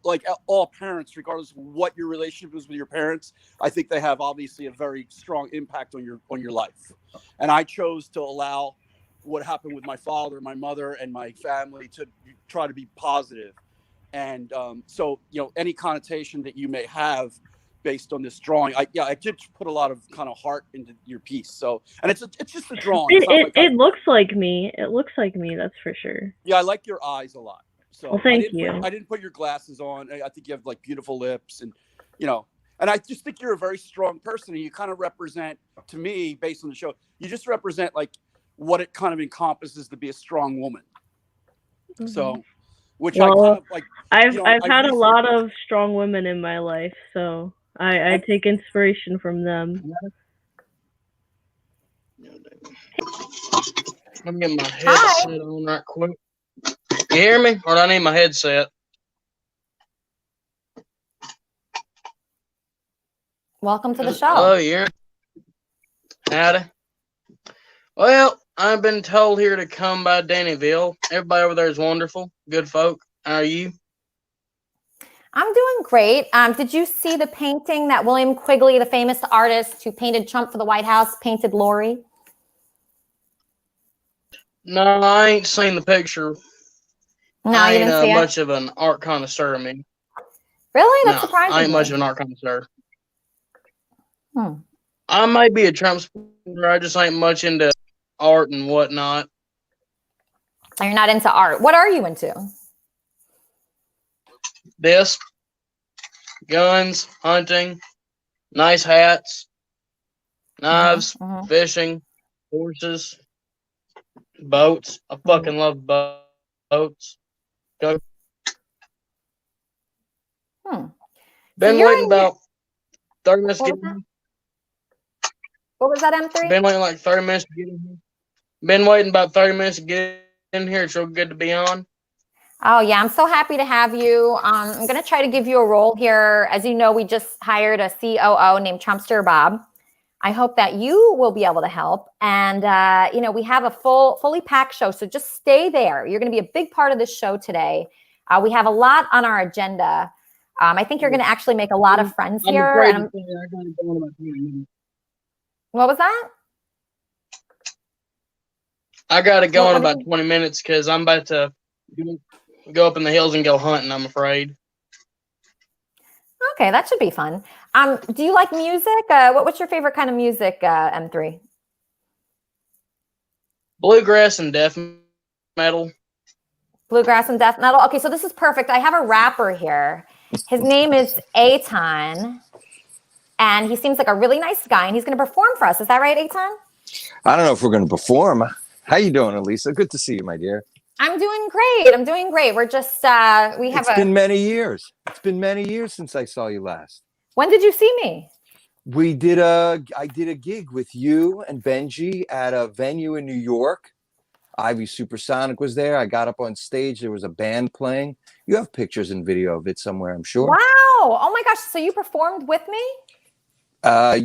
S10: like all parents, regardless of what your relationship is with your parents, I think they have obviously a very strong impact on your life. And I chose to allow what happened with my father, my mother, and my family to try to be positive. And so, any connotation that you may have based on this drawing, I did put a lot of kind of heart into your piece. So, and it's just a drawing.
S14: It looks like me. It looks like me. That's for sure.
S10: Yeah, I like your eyes a lot. So
S14: well, thank you.
S10: I didn't put your glasses on. I think you have beautiful lips, and and I just think you're a very strong person, and you kind of represent, to me, based on the show, you just represent what it kind of encompasses to be a strong woman. Mm-hmm. So, which I've
S14: had a lot of strong women in my life, so I take inspiration from them.
S15: Let me get my headset on right quick. You hear me? Or do I need my headset?
S7: Welcome to the show.
S15: Oh, yeah. Howdy. Well, I've been told here to come by Dannyville. Everybody over there is wonderful. Good folk. How are you?
S7: I'm doing great. Did you see the painting that William Quigley, the famous artist who painted Trump for the White House, painted Laurie?
S15: No, I ain't seen the picture.
S7: No,
S15: I
S7: you didn't see
S15: much of an art connoisseur, I mean.
S7: Really? That's surprising.
S15: I ain't much of an art connoisseur. I may be a Trump supporter. I just ain't much into art and whatnot.
S7: So you're not into art. What are you into?
S15: This, guns, hunting, nice hats, knives, fishing, horses, boats. I fucking love boats. boats. Go.
S7: So
S15: Been
S7: you're
S15: waiting
S7: in your-
S15: about 30 minutes to
S7: What
S15: get
S7: was
S15: in
S7: What was that, M3?
S15: here. Been waiting like 30 minutes to get in here. Been waiting about 30 minutes to get in here. It's real good to be on.
S7: Oh, yeah. I'm so happy to have you. I'm going to try to give you a role here. As you know, we just hired a COO named Trumpster Bob. I hope that you will be able to help. And, we have a fully packed show. So just stay there. You're going to be a big part of this show today. We have a lot on our agenda. I think you're going to actually make a lot of friends
S15: I'm
S7: here.
S15: afraid
S7: And
S15: to say I gotta go in about 20 minutes.
S7: what was that?
S15: I got to go in about 20 minutes because I'm about to go up in the hills and go hunting, I'm afraid.
S7: Okay, that should be fun. Do you like music? What's your favorite kind of music, M3?
S15: Bluegrass and death metal.
S7: Bluegrass and death metal. Okay, so this is perfect. I have a rapper here. His name is Eitan, and he seems like a really nice guy, and he's going to perform for us. Is that right, Eitan?
S16: I don't know if we're going to perform. How you doing, Elisa? Good to see you, my dear.
S7: I'm doing great. We're just
S16: It's been many years. It's been many years since I saw you last.
S7: When did you see me?
S16: I did a gig with you and Benji at a venue in New York. Ivy Supersonic was there. I got up on stage. There was a band playing. You have pictures and video of it somewhere, I'm sure.
S7: Wow. Oh my gosh. So you performed with me?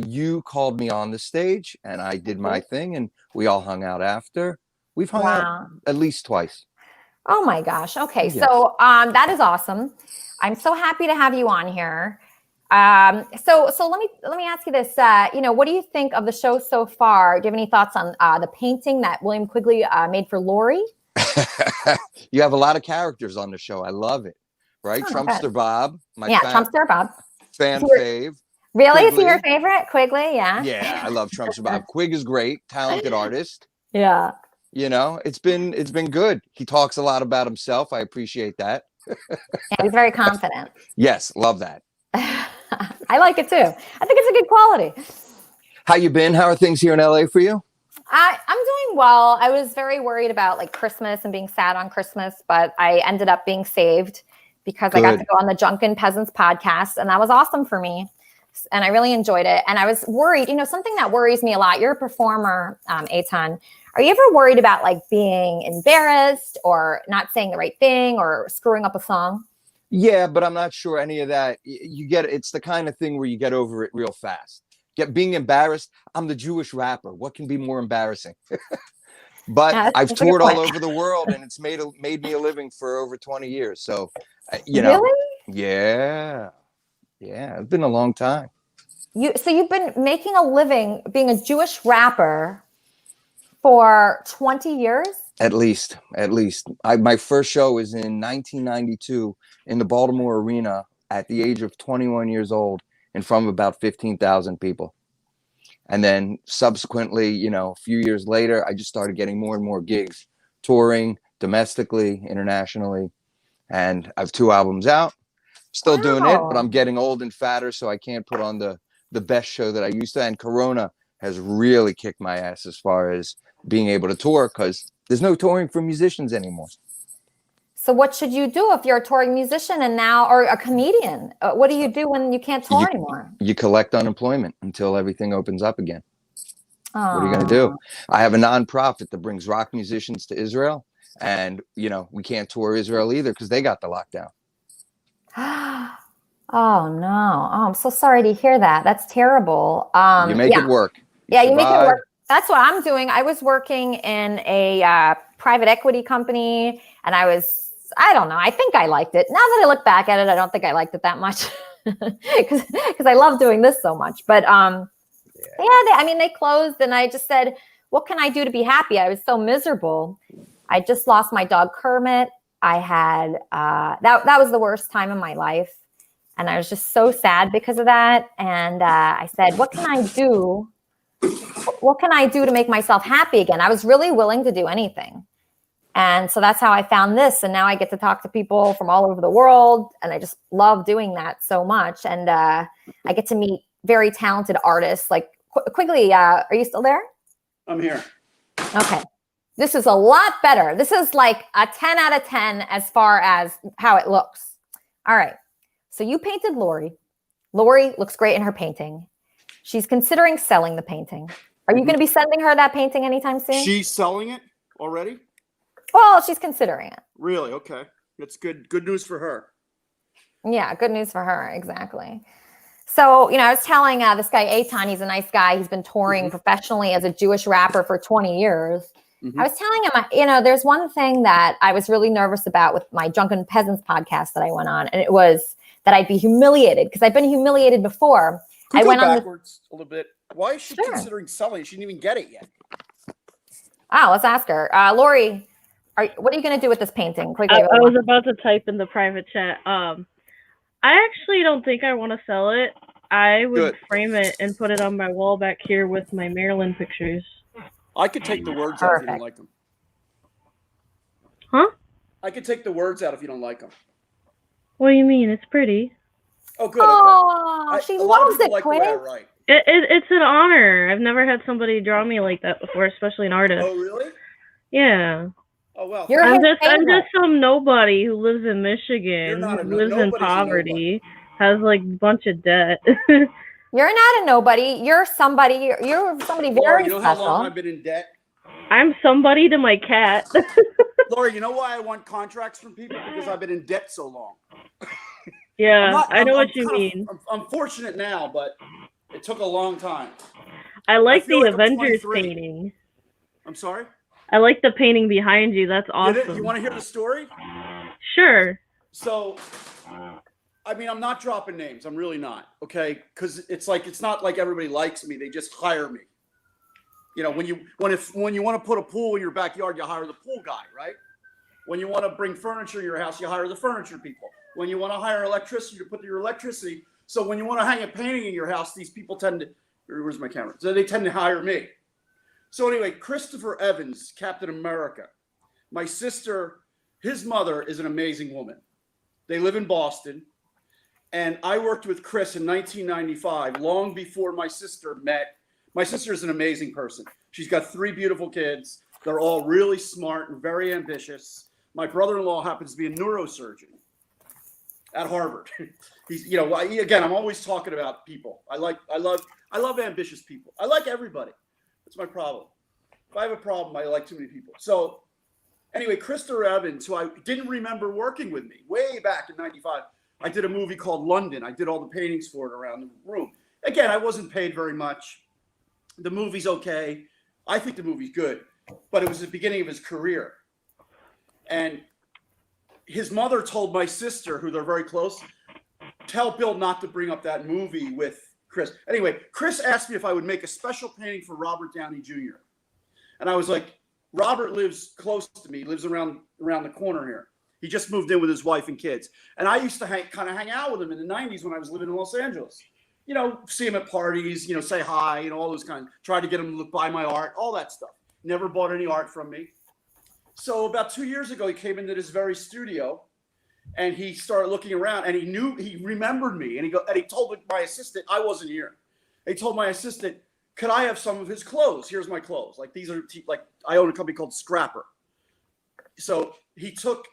S16: You called me on the stage and I did my thing and we all hung out after. We've hung out at least twice.
S7: Oh my gosh. Okay.
S16: Yes.
S7: So that is awesome. I'm so happy to have you on here. So let me ask you this. What do you think of the show so far? Do you have any thoughts on the painting that William Quigley made for Laurie?
S16: You have a lot of characters on the show. I love it. Right?
S7: Oh,
S16: Trumpster
S7: good.
S16: Bob.
S7: Trumpster Bob.
S16: Fan
S7: Is he
S16: fave.
S7: Really?
S16: Quigley.
S7: Is he your favorite? Quigley? Yeah.
S16: Yeah, I love Trumpster Bob. Quig is great, talented artist.
S7: Yeah.
S16: It's been good. He talks a lot about himself. I appreciate that.
S7: Yeah, he's very confident.
S16: Yes, love that.
S7: I like it too. I think it's a good quality.
S16: How you been? How are things here in LA for you?
S7: I'm doing well. I was very worried about like Christmas and being sad on Christmas, but I ended up being saved because I got to go on the Drunken Peasants podcast, and that was awesome for me. And I really enjoyed it. And I was worried, something that worries me a lot. You're a performer, Eitan. Are you ever worried about like being embarrassed or not saying the right thing or screwing up a song?
S16: Yeah, but I'm not sure any of that. It's the kind of thing where you get over it real fast. Being embarrassed. I'm the Jewish rapper. What can be more embarrassing? But I've toured all over the world and it's made me a living for over 20 years. So,
S7: Really?
S16: Yeah. Yeah, it's been a long time.
S7: So you've been making a living being a Jewish rapper for 20 years?
S16: At least. My first show was in 1992 in the Baltimore Arena at the age of 21 years old in front of about 15,000 people. And then subsequently, a few years later, I just started getting more and more gigs, touring domestically, internationally. And I have 2 albums out. Still doing it, but I'm getting old and fatter, so I can't put on the best show that I used to. And Corona has really kicked my ass as far as being able to tour because there's no touring for musicians anymore.
S7: So what should you do if you're a touring musician or a comedian? What do you do when you can't tour anymore?
S16: You collect unemployment until everything opens up again. What are you going to do? I have a nonprofit that brings rock musicians to Israel. And, we can't tour Israel either because they got the lockdown.
S7: Oh, no. Oh, I'm so sorry to hear that. That's terrible.
S16: You make it work.
S7: You make it work. That's what I'm doing. I was working in a private equity company and I don't know. I think I liked it. Now that I look back at it, I don't think I liked it that much because I love doing this so much. But they closed and I just said, what can I do to be happy? I was so miserable. I just lost my dog Kermit. I had that was the worst time in my life. And I was just so sad because of that. And I said, what can I do? What can I do to make myself happy again? I was really willing to do anything. And so that's how I found this. And now I get to talk to people from all over the world. And I just love doing that so much. And I get to meet very talented artists like Quigley. Are you still there?
S10: I'm here.
S7: Okay. This is a lot better. This is like a 10 out of 10 as far as how it looks. All right. So you painted Laurie. Laurie looks great in her painting. She's considering selling the painting. Are you going to be sending her that painting anytime soon?
S10: She's selling it already?
S7: Well, she's considering it.
S10: Really? Okay. That's good. Good news for her.
S7: Yeah, good news for her. Exactly. So, I was telling this guy, Eitan, he's a nice guy. He's been touring professionally as a Jewish rapper for 20 years. I was telling him, there's one thing that I was really nervous about with my Drunken Peasants podcast that I went on, and it was that I'd be humiliated because I've been humiliated before.
S10: Could
S7: I went
S10: go
S7: on
S10: backwards a little bit. Why is she considering selling it? She didn't even get it yet.
S7: Oh, let's ask her. Laurie, what are you going to do with this painting? Quickly.
S14: I was about to type in the private chat. I actually don't think I want to sell it. I would frame it and put it on my wall back here with my Maryland pictures.
S10: I could take the words out if you don't like them.
S14: Huh?
S10: I could take the words out if you don't like them.
S14: What do you mean? It's pretty.
S10: Oh, good.
S7: Oh,
S10: okay.
S7: She
S10: a lot of
S7: loves
S10: people
S7: it,
S10: like the way I
S7: Quinn.
S10: write.
S14: It's an honor. I've never had somebody draw me like that before, especially an artist.
S10: Oh, really?
S14: Yeah.
S10: Oh, well.
S14: I'm just some nobody who lives in Michigan, who lives in poverty, has like a bunch of debt.
S7: You're not a nobody. You're somebody. You're somebody very
S10: Laura, you know
S7: special.
S10: how long I've been in debt?
S14: I'm somebody to my cat.
S10: Laura, you know why I want contracts from people? Because I've been in debt so long.
S14: Yeah, I know what you mean.
S10: I'm fortunate now, but it took a long time.
S14: I like the
S10: feel like I'm
S14: Avengers
S10: 23.
S14: painting.
S10: I'm sorry?
S14: I like the painting behind you. That's awesome.
S10: You want to hear the story?
S14: Sure.
S10: So, I mean, I'm not dropping names. I'm really not, okay? Because it's not like everybody likes me. They just hire me. When you want to put a pool in your backyard, you hire the pool guy, right? When you want to bring furniture in your house, you hire the furniture people. When you want to hire electricity to put your electricity. So when you want to hang a painting in your house, these people tend to, where's my camera? So they tend to hire me. So anyway, Christopher Evans, Captain America. My sister, his mother is an amazing woman. They live in Boston. And I worked with Chris in 1995, long before my sister met. My sister is an amazing person. She's got 3 beautiful kids. They're all really smart and very ambitious. My brother-in-law happens to be a neurosurgeon at Harvard. He's, again, I'm always talking about people. I love ambitious people. I like everybody. That's my problem. If I have a problem, I like too many people. So anyway, Christopher Evans, who I didn't remember working with me way back in 95, I did a movie called London. I did all the paintings for it around the room. Again, I wasn't paid very much. The movie's okay. I think the movie's good, but it was the beginning of his career. And his mother told my sister, who they're very close, tell Bill not to bring up that movie with Chris. Anyway, Chris asked me if I would make a special painting for Robert Downey Jr. And I was like, Robert lives close to me, lives around the corner here. He just moved in with his wife and kids. And I used to kind of hang out with him in the 90s when I was living in Los Angeles. See him at parties, say hi, all those kinds. Try to get him to buy my art, all that stuff. Never bought any art from me. So about 2 years ago, he came into this very studio and he started looking around and he remembered me. And he told my assistant, I wasn't here. He told my assistant, could I have some of his clothes? Here's my clothes. Like these are I own a company called Scrapper. So he took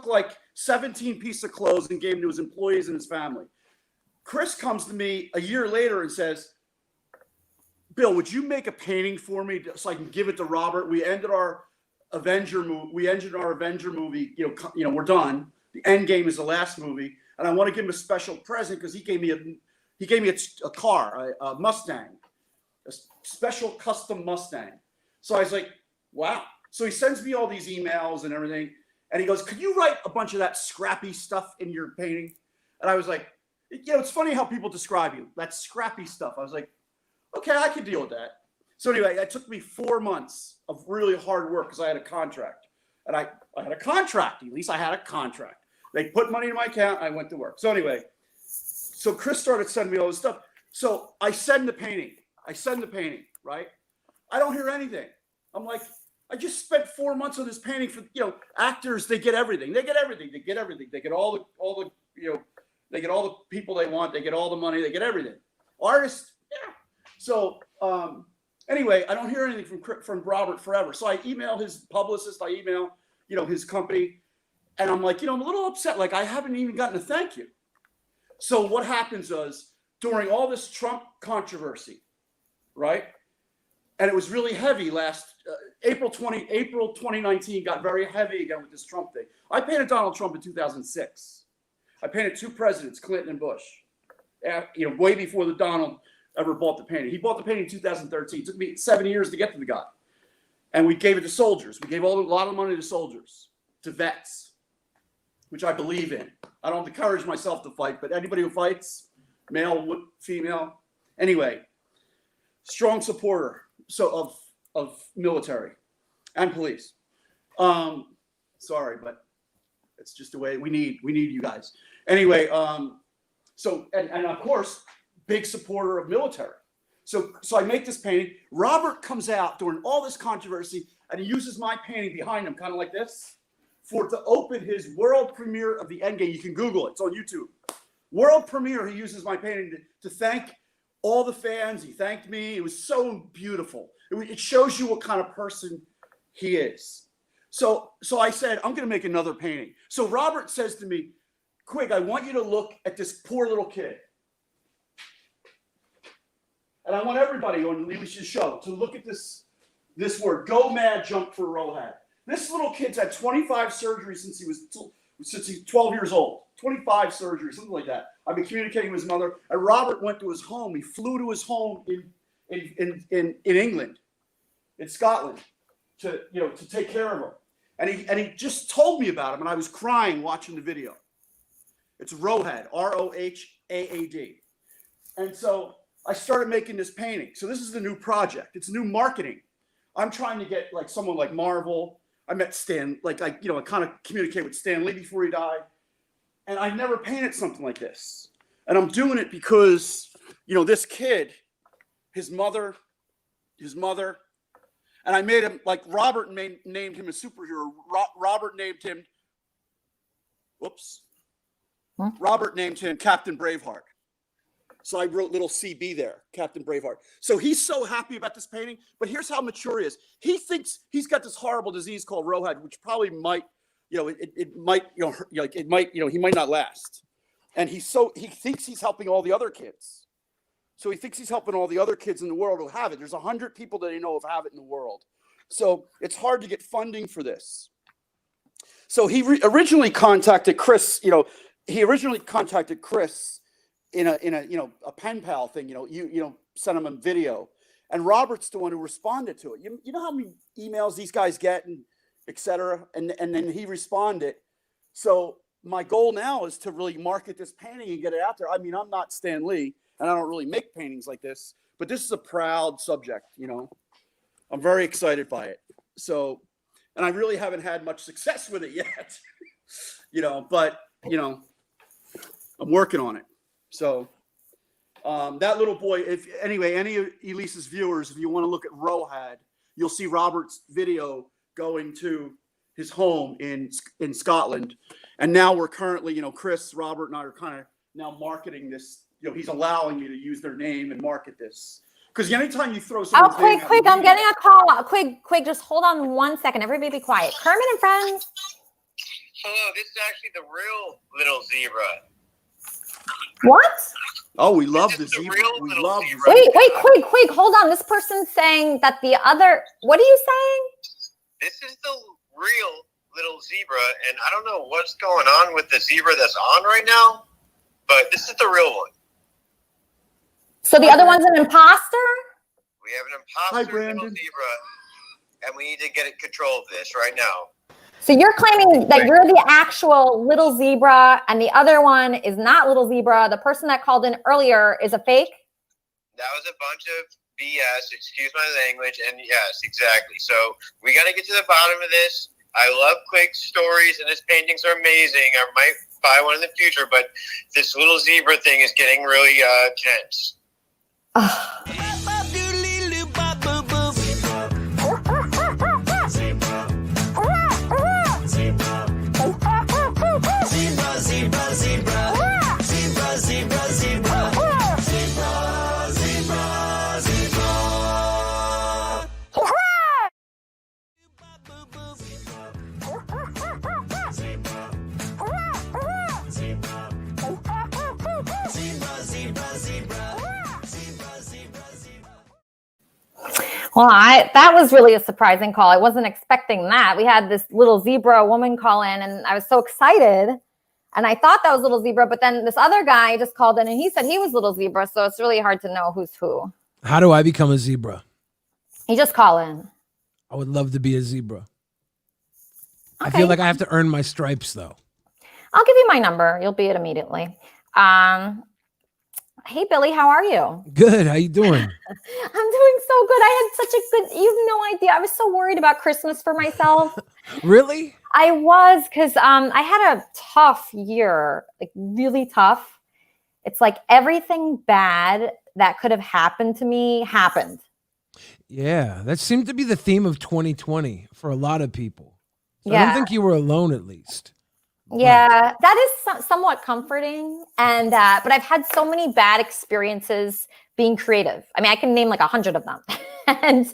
S10: like 17 pieces of clothes and gave them to his employees and his family. Chris comes to me a year later and says, Bill, would you make a painting for me so I can give it to Robert? We ended our Avenger movie. We're done. The End Game is the last movie, and I want to give him a special present because he gave me a car, a Mustang, a special custom Mustang. So I was like, wow. So he sends me all these emails and everything, and he goes, could you write a bunch of that scrappy stuff in your painting? And I was like, it's funny how people describe you. That scrappy stuff. I was like, okay, I can deal with that. So anyway, it took me 4 months of really hard work because I had a contract. And I had a contract. At least I had a contract. They put money in my account. I went to work. So anyway, so Chris started sending me all this stuff. So I send the painting, right? I don't hear anything. I'm like, I just spent 4 months on this painting for, actors, they get everything. They get all the they get all the people they want. They get all the money. They get everything. Artists, yeah. So Anyway, I don't hear anything from Robert forever. So I email his publicist. I email, his company. And I'm like, I'm a little upset. Like, I haven't even gotten a thank you. So what happens is, during all this Trump controversy, right? And it was really heavy last April 2019 got very heavy again with this Trump thing. I painted Donald Trump in 2006. I painted 2 presidents, Clinton and Bush, way before the Donald ever bought the painting. He bought the painting in 2013. It took me 7 years to get to the guy. And we gave it to soldiers. We gave a lot of money to soldiers, to vets, which I believe in. I don't encourage myself to fight, but anybody who fights, male, female, anyway, strong supporter of military and police. Sorry, but it's just the way we need you guys. Anyway, so of course, big supporter of military. So I make this painting. Robert comes out during all this controversy, and he uses my painting behind him, kind of like this, to open his world premiere of the Endgame. You can Google it. It's on YouTube. World premiere. He uses my painting to thank all the fans. He thanked me. It was so beautiful. It shows you what kind of person he is. So I said, I'm going to make another painting. So Robert says to me, Quig, I want you to look at this poor little kid. And I want everybody on Elisa's show to look at this word, go mad, jump for Rohad. This little kid's had 25 surgeries since he's 12 years old. 25 surgeries, something like that. I've been communicating with his mother. And Robert went to his home. He flew to his home in England, in Scotland, to take care of him. And he just told me about him, and I was crying watching the video. It's Rohad, Rohaad. And so I started making this painting. So this is the new project. It's new marketing. I'm trying to get like someone like Marvel. I met Stan, I kind of communicated with Stan Lee before he died. And I never painted something like this. And I'm doing it because, this kid, his mother, and I made him, like Robert named him a superhero. Robert named him Captain Braveheart. So I wrote little CB there, Captain Braveheart. So he's so happy about this painting, but here's how mature he is. He thinks he's got this horrible disease called Rohad, which probably might, he might not last. And he thinks he's helping all the other kids. So he thinks he's helping all the other kids in the world who have it. There's 100 people that he know of have it in the world. So it's hard to get funding for this. So he originally contacted Chris, in a pen pal thing, sent him a video, and Robert's the one who responded to it. You know how many emails these guys get, and et cetera, and then he responded. So my goal now is to really market this painting and get it out there. I mean, I'm not Stan Lee, and I don't really make paintings like this, but this is a proud subject. I'm very excited by it. So, and I really haven't had much success with it yet, but I'm working on it. So that little boy, any of Elisa's viewers, if you want to look at Rohad, you'll see Robert's video going to his home in Scotland. And now we're currently, Chris, Robert, and I are kind of now marketing this. He's allowing me to use their name and market this. Because anytime you throw someone's name out,
S7: Quig, I'm getting a call. Quig, just hold on 1 second. Everybody be quiet. Kermit and Friends.
S17: Hello, this is actually the real little zebra.
S7: What?
S10: Oh, we love the zebra. We love the zebra.
S7: Wait, Quig, hold on. This person's saying that the other, what are you saying?
S17: This is the real little zebra, and I don't know what's going on with the zebra that's on right now, but this is the real one.
S7: So the other one's an imposter?
S17: We have an imposter little zebra, and we need to get control of this right now.
S7: So you're claiming that you're the actual little zebra and the other one is not little zebra. The person that called in earlier is a fake?
S17: That was a bunch of BS, excuse my language, and yes, exactly. So we got to get to the bottom of this. I love Quig's stories, and his paintings are amazing. I might buy one in the future, but this little zebra thing is getting really tense.
S7: Well, that was really a surprising call. I wasn't expecting that. We had this little zebra woman call in, and I was so excited. And I thought that was Little Zebra, but then this other guy just called in, and he said he was Little Zebra, so it's really hard to know who's who.
S18: How do I become a zebra?
S7: You just call in.
S18: I would love to be a zebra.
S7: Okay.
S18: I feel like I have to earn my stripes, though.
S7: I'll give you my number. You'll be it immediately. Hey, Billy, how are you?
S18: Good. How you doing?
S7: I'm doing so good. I had such a good, you have no idea. I was so worried about Christmas for myself.
S18: Really?
S7: I was, because I had a tough year, like really tough. It's like everything bad that could have happened to me happened.
S18: Yeah, that seemed to be the theme of 2020 for a lot of people. So I
S7: Yeah.
S18: don't think you were alone, at least.
S7: Yeah, that is somewhat comforting. And but I've had so many bad experiences being creative. I mean, I can name like 100 of them. And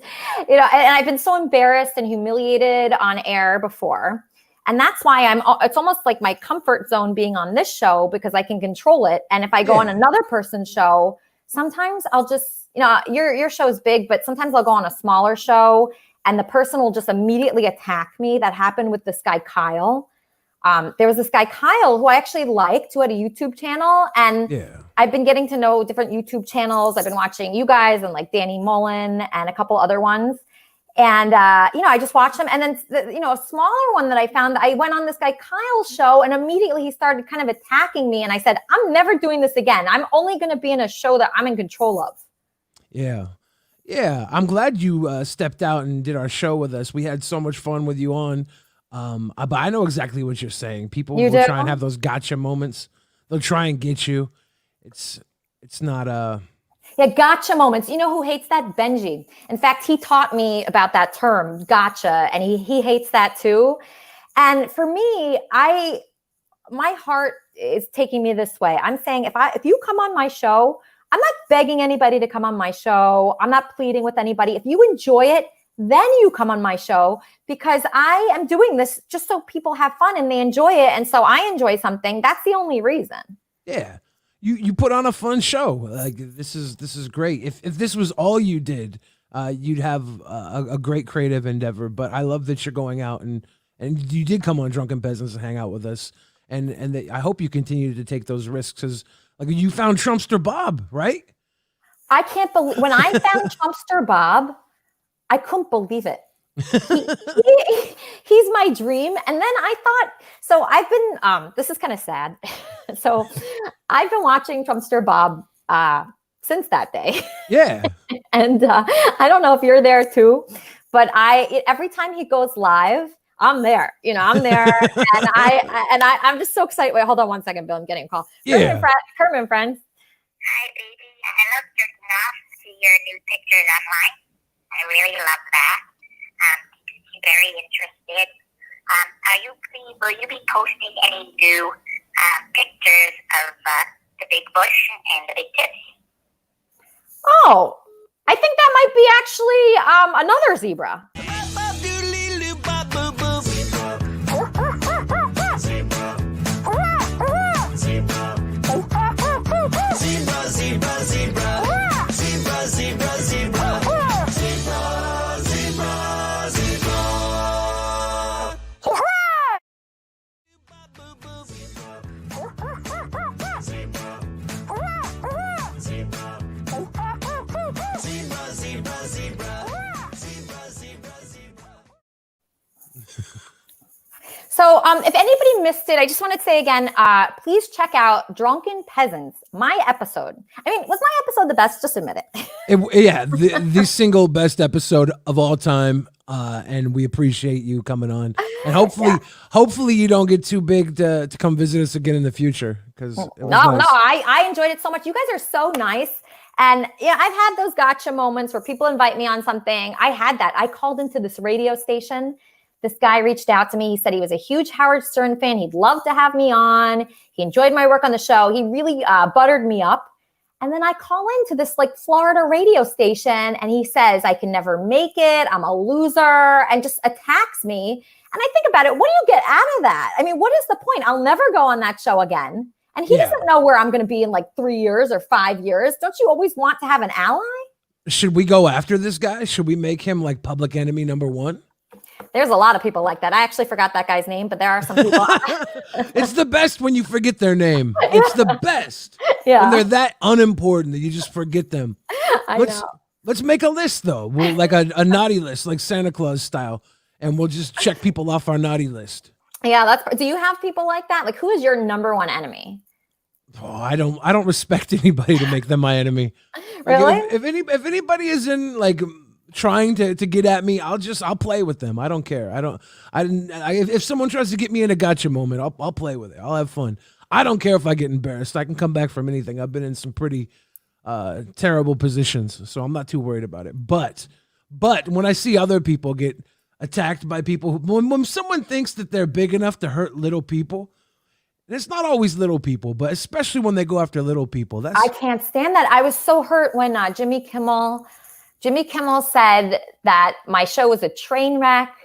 S7: and I've been so embarrassed and humiliated on air before. And that's why it's almost like my comfort zone being on this show, because I can control it. And if I go on another person's show, sometimes I'll just, your show is big, but sometimes I'll go on a smaller show and the person will just immediately attack me. That happened with this guy, Kyle. There was this guy, Kyle, who I actually liked, who had a YouTube channel. And I've been getting to know different YouTube channels. I've been watching you guys and like Danny Mullen and a couple other ones. And, I just watched them. And then, a smaller one that I found, I went on this guy, Kyle's show, and immediately he started kind of attacking me. And I said, I'm never doing this again. I'm only going to be in a show that I'm in control of.
S18: Yeah. Yeah. I'm glad you stepped out and did our show with us. We had so much fun with you on. But I know exactly what you're saying. People will try and have those gotcha moments. They'll try and get you. It's not
S7: Yeah, gotcha moments. You know who hates that? Benji. In fact, he taught me about that term, gotcha, and he hates that too. And for me, my heart is taking me this way. I'm saying if you come on my show, I'm not begging anybody to come on my show. I'm not pleading with anybody. If you enjoy it, then you come on my show, because I am doing this just so people have fun and they enjoy it. And so I enjoy something. That's the only reason.
S18: Yeah. You put on a fun show. Like this is great. If this was all you did, you'd have a great creative endeavor. But I love that you're going out and you did come on Drunken Peasants and hang out with us. And I hope you continue to take those risks, because like you found Trumpster Bob, right?
S7: I can't believe when I found Trumpster Bob, I couldn't believe it. He's my dream. And then I thought, so I've been, this is kind of sad. So I've been watching Trumpster Bob since that day.
S18: Yeah.
S7: And I don't know if you're there too, but every time he goes live, I'm there. I'm there. And I'm just so excited. Wait, hold on one second, Bill. I'm getting a call.
S18: Yeah.
S7: Kermit and Friends.
S11: Hi, baby. I love jerking off to see your new pictures online. I really love that. Very interested. Will you be posting any new pictures of the big bush and the big tits?
S7: Oh, I think that might be actually another zebra. So if anybody missed it, I just want to say again, please check out Drunken Peasants, my episode. I mean, was my episode the best? Just admit it.
S18: Yeah, the single best episode of all time. And we appreciate you coming on. And hopefully you don't get too big to come visit us again in the future. Because
S7: I enjoyed it so much. You guys are so nice. And yeah, I've had those gotcha moments where people invite me on something. I had that. I called into this radio station. This guy reached out to me. He said he was a huge Howard Stern fan. He'd love to have me on. He enjoyed my work on the show. He really buttered me up. And then I call into this like Florida radio station and he says, I can never make it. I'm a loser, and just attacks me. And I think about it. What do you get out of that? I mean, what is the point? I'll never go on that show again. And he doesn't know where I'm going to be in like 3 years or 5 years. Don't you always want to have an ally?
S18: Should we go after this guy? Should we make him like public enemy number one?
S7: There's a lot of people like that. I actually forgot that guy's name, but there are some people.
S18: It's the best when you forget their name. It's the best.
S7: Yeah.
S18: When they're that unimportant that you just forget them.
S7: I know.
S18: Let's make a list though. We'll like a naughty list, like Santa Claus style, and we'll just check people off our naughty list.
S7: Yeah, do you have people like that? Like, who is your number one enemy?
S18: Oh, I don't respect anybody to make them my enemy.
S7: Really?
S18: Like, if anybody is in like trying to get at me, I'll play with them. I don't care. If someone tries to get me in a gotcha moment, I'll play with it. I'll have fun. I don't care if I get embarrassed. I can come back from anything. I've been in some pretty terrible positions, so I'm not too worried about it. But when I see other people get attacked by people, when someone thinks that they're big enough to hurt little people, and it's not always little people, but especially when they go after little people,
S7: I can't stand that. I was so hurt when Jimmy Kimmel said that my show was a train wreck,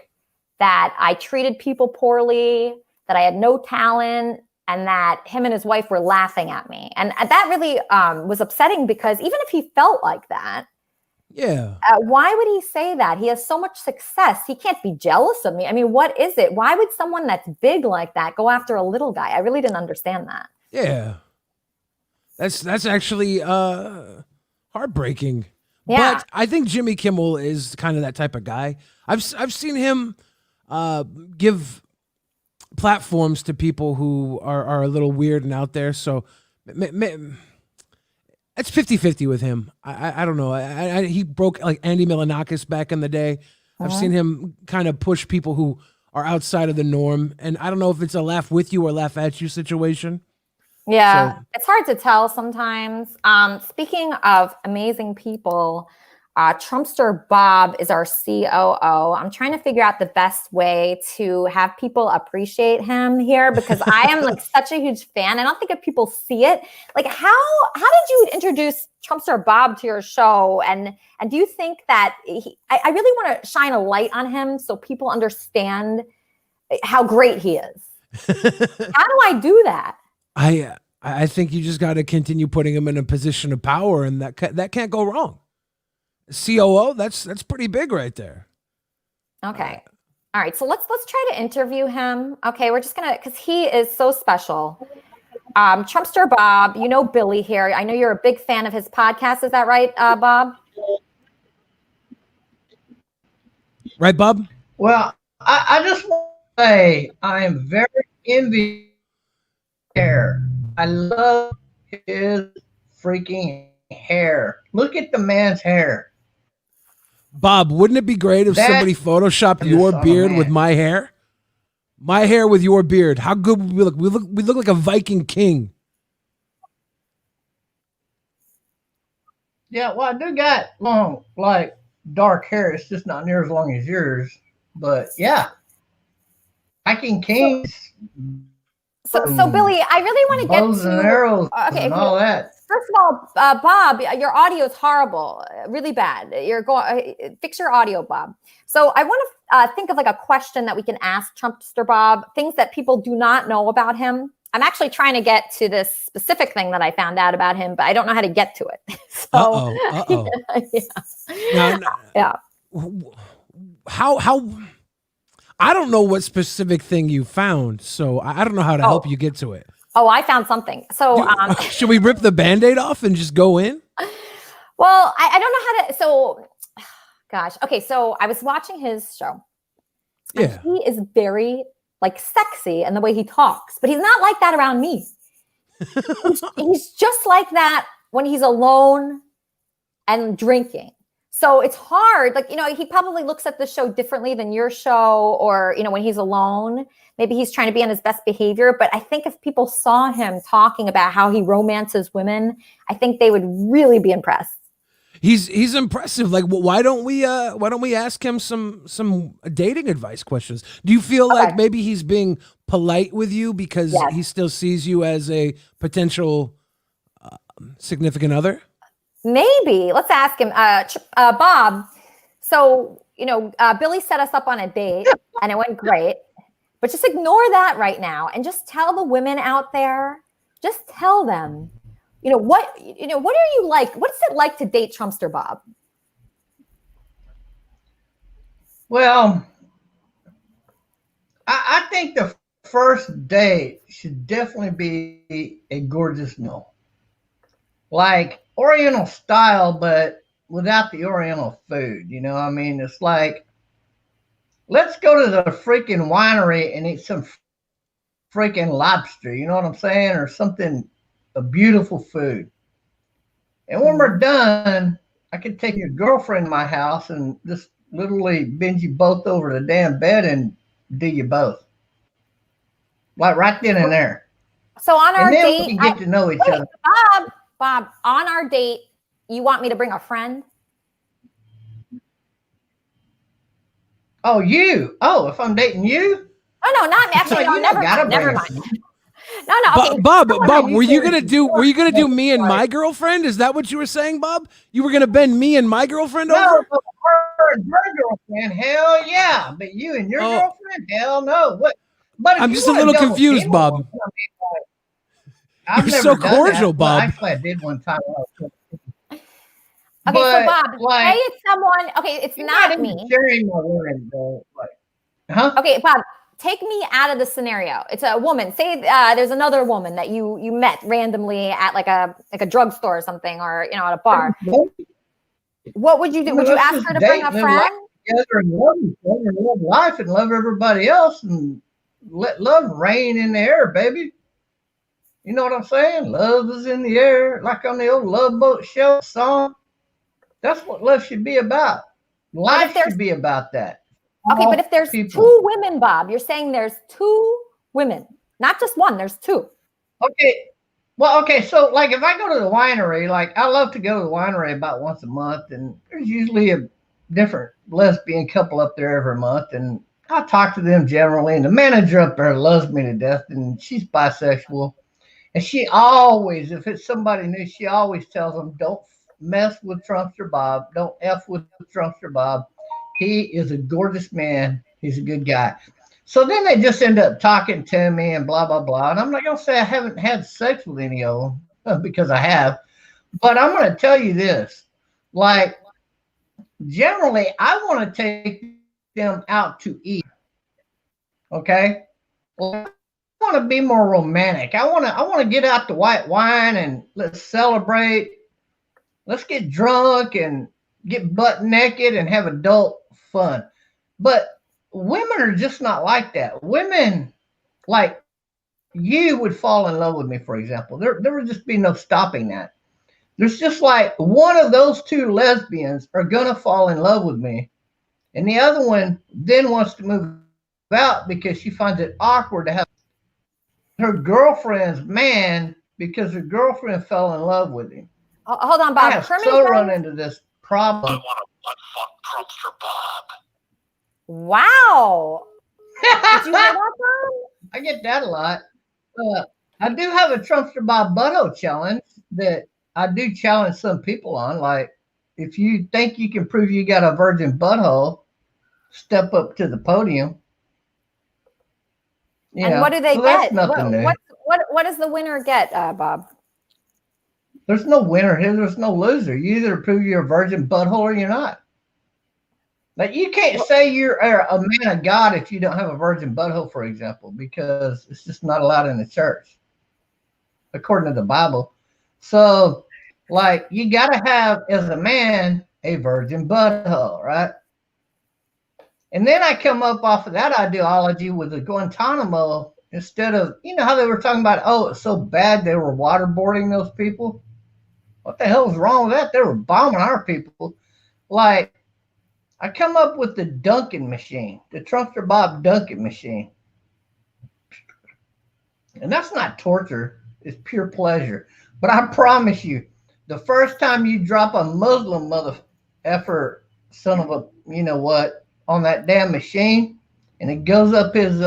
S7: that I treated people poorly, that I had no talent, and that him and his wife were laughing at me. And that really was upsetting, because even if he felt like that, why would he say that? He has so much success. He can't be jealous of me. I mean, what is it? Why would someone that's big like that go after a little guy? I really didn't understand that.
S18: Yeah. That's actually heartbreaking.
S7: Yeah.
S18: But I think Jimmy Kimmel is kind of that type of guy. I've seen him give platforms to people who are a little weird and out there. So it's 50-50 with him. I don't know. He broke like Andy Milonakis back in the day. I've seen him kind of push people who are outside of the norm. And I don't know if it's a laugh with you or laugh at you situation.
S7: Yeah, it's hard to tell sometimes. Speaking of amazing people, Trumpster Bob is our COO. I'm trying to figure out the best way to have people appreciate him here, because I am like such a huge fan. I don't think if people see it, like how did you introduce Trumpster Bob to your show? And do you think that I really want to shine a light on him so people understand how great he is? How do I do that?
S18: I think you just got to continue putting him in a position of power, and that can't go wrong. COO, that's pretty big right there.
S7: Okay. All right. So let's try to interview him. Okay. We're just because he is so special. Trumpster Bob, you know Billy here. I know you're a big fan of his podcast. Is that right, Bob?
S18: Right, Bob?
S3: Well, I just want to say I am very envious. Hair. I love his freaking hair. Look at the man's hair.
S18: Bob, wouldn't it be great if somebody photoshopped your beard with my hair? My hair with your beard. How good would we look? We look like a Viking king.
S3: Yeah, well, I do got long, like dark hair. It's just not near as long as yours. But yeah, Viking kings.
S7: So Billy, I really want to get
S3: bows
S7: to
S3: and arrows and all that.
S7: First of all, Bob, your audio is horrible, really bad. You're going fix your audio, Bob. So I want to think of like a question that we can ask Trumpster Bob, things that people do not know about him. I'm actually trying to get to this specific thing that I found out about him, but I don't know how to get to it. So,
S18: yeah. How? I don't know what specific thing you found, so I don't know how to help you get to it.
S7: Oh, I found something. So
S18: should we rip the Band-Aid off and just go in?
S7: Well, I don't know how to. So, gosh. Okay, so I was watching his show.
S18: Yeah.
S7: He is very like sexy in the way he talks, but he's not like that around me. he's just like that when he's alone and drinking. So it's hard. Like, he probably looks at the show differently than your show, or, when he's alone, maybe he's trying to be on his best behavior. But I think if people saw him talking about how he romances women, I think they would really be impressed.
S18: He's impressive. Like, why don't we ask him some dating advice questions? Do you feel like maybe he's being polite with you because he still sees you as a potential significant other?
S7: Maybe. Let's ask him. Bob, so, Billy set us up on a date and it went great, but just ignore that right now and just tell the women out there, just tell them, what are you like? What's it like to date Trumpster Bob?
S3: Well, I think the first date should definitely be a gorgeous meal, like Oriental style, but without the Oriental food. You know, I mean, it's like, let's go to the freaking winery and eat some freaking lobster. You know what I'm saying, or something, a beautiful food. And when we're done, I can take your girlfriend to my house and just literally bend you both over the damn bed and do you both. Like right then and there.
S7: So on our
S3: And then
S7: date,
S3: we can get to know each
S7: wait,
S3: other.
S7: Bob, on our date, you want me to bring a friend?
S3: Oh, you? Oh, if I'm dating you?
S7: Oh no, not actually.
S3: So
S7: No,
S3: you
S7: never
S3: gotta
S7: mind. Never
S3: bring a
S7: mind.
S3: friend.
S7: No. Okay.
S18: Bob, were you gonna do me and my girlfriend? Is that what you were saying, Bob? You were gonna bend me and my girlfriend over?
S3: No, her and her girlfriend, hell yeah. But you and your girlfriend, hell no. What? But if
S18: I'm
S3: you
S18: just a
S3: want
S18: little
S3: double
S18: confused,
S3: team
S18: Bob.
S3: them, I've
S18: You're
S3: never
S18: so
S3: done
S18: cordial,
S3: that. Well,
S18: Bob.
S3: actually, I did one time.
S7: Okay, so
S3: But,
S7: Bob,
S3: like,
S7: say it's someone. Okay, it's
S3: you're
S7: not
S3: not
S7: me.
S3: even sharing my women, though. Like, huh?
S7: Okay, Bob, take me out of the scenario. It's a woman. Say there's another woman that you met randomly at like a drugstore or something, or at a bar. What would you do? Would you ask her to bring a friend?
S3: Together and love each other and love life and love everybody else and let love reign in the air, baby. You know what I'm saying? Love is in the air, like on the old Love Boat Show song. That's what love should be about. Life should be about that.
S7: Okay, but if there's two women, Bob, you're saying there's two women, not just one. There's two.
S3: Okay. Well, okay. So, like, if I go to the winery, like, I love to go to the winery about once a month, and there's usually a different lesbian couple up there every month, and I talk to them generally. And the manager up there loves me to death, and she's bisexual. And she always, if it's somebody new, she always tells them, don't mess with Trumpster Bob. Don't F with Trumpster Bob. He is a gorgeous man. He's a good guy. So then they just end up talking to me and blah, blah, blah. And I'm not going to say I haven't had sex with any of them because I have. But I'm going to tell you this. Like, generally, I want to take them out to eat. Okay? Well, I want to be more romantic. I want to get out the white wine and let's celebrate. Let's get drunk and get butt naked and have adult fun. But women are just not like that. Women, like you, would fall in love with me, for example. There would just be no stopping that. There's just like one of those two lesbians are going to fall in love with me. And the other one then wants to move out because she finds it awkward to have her girlfriend's man because her girlfriend fell in love with him.
S7: Hold on, Bob.
S3: I have so run into this problem.
S9: I want to butt fuck Trumpster Bob.
S7: Wow. Did you hear that, Bob?
S3: I get that a lot. I do have a Trumpster Bob butthole challenge that I do challenge some people on. Like, if you think you can prove you got a virgin butthole, step up to the podium.
S7: And what do they
S3: so
S7: get?
S3: That's nothing new.
S7: What does the winner get, Bob?
S3: There's no winner here. There's no loser. You either prove you're a virgin butthole or you're not. Like, you can't say you're a man of God if you don't have a virgin butthole, for example, because it's just not allowed in the church, according to the Bible. So, like, you got to have, as a man, a virgin butthole, right? And then I come up off of that ideology with the Guantanamo instead of, you know how they were talking about, oh, it's so bad they were waterboarding those people? What the hell was wrong with that? They were bombing our people. Like, I come up with the dunking machine, the Trumpster Bob dunking machine. And that's not torture. It's pure pleasure. But I promise you, the first time you drop a Muslim mother effer son of a, you know what, on that damn machine, and it goes up his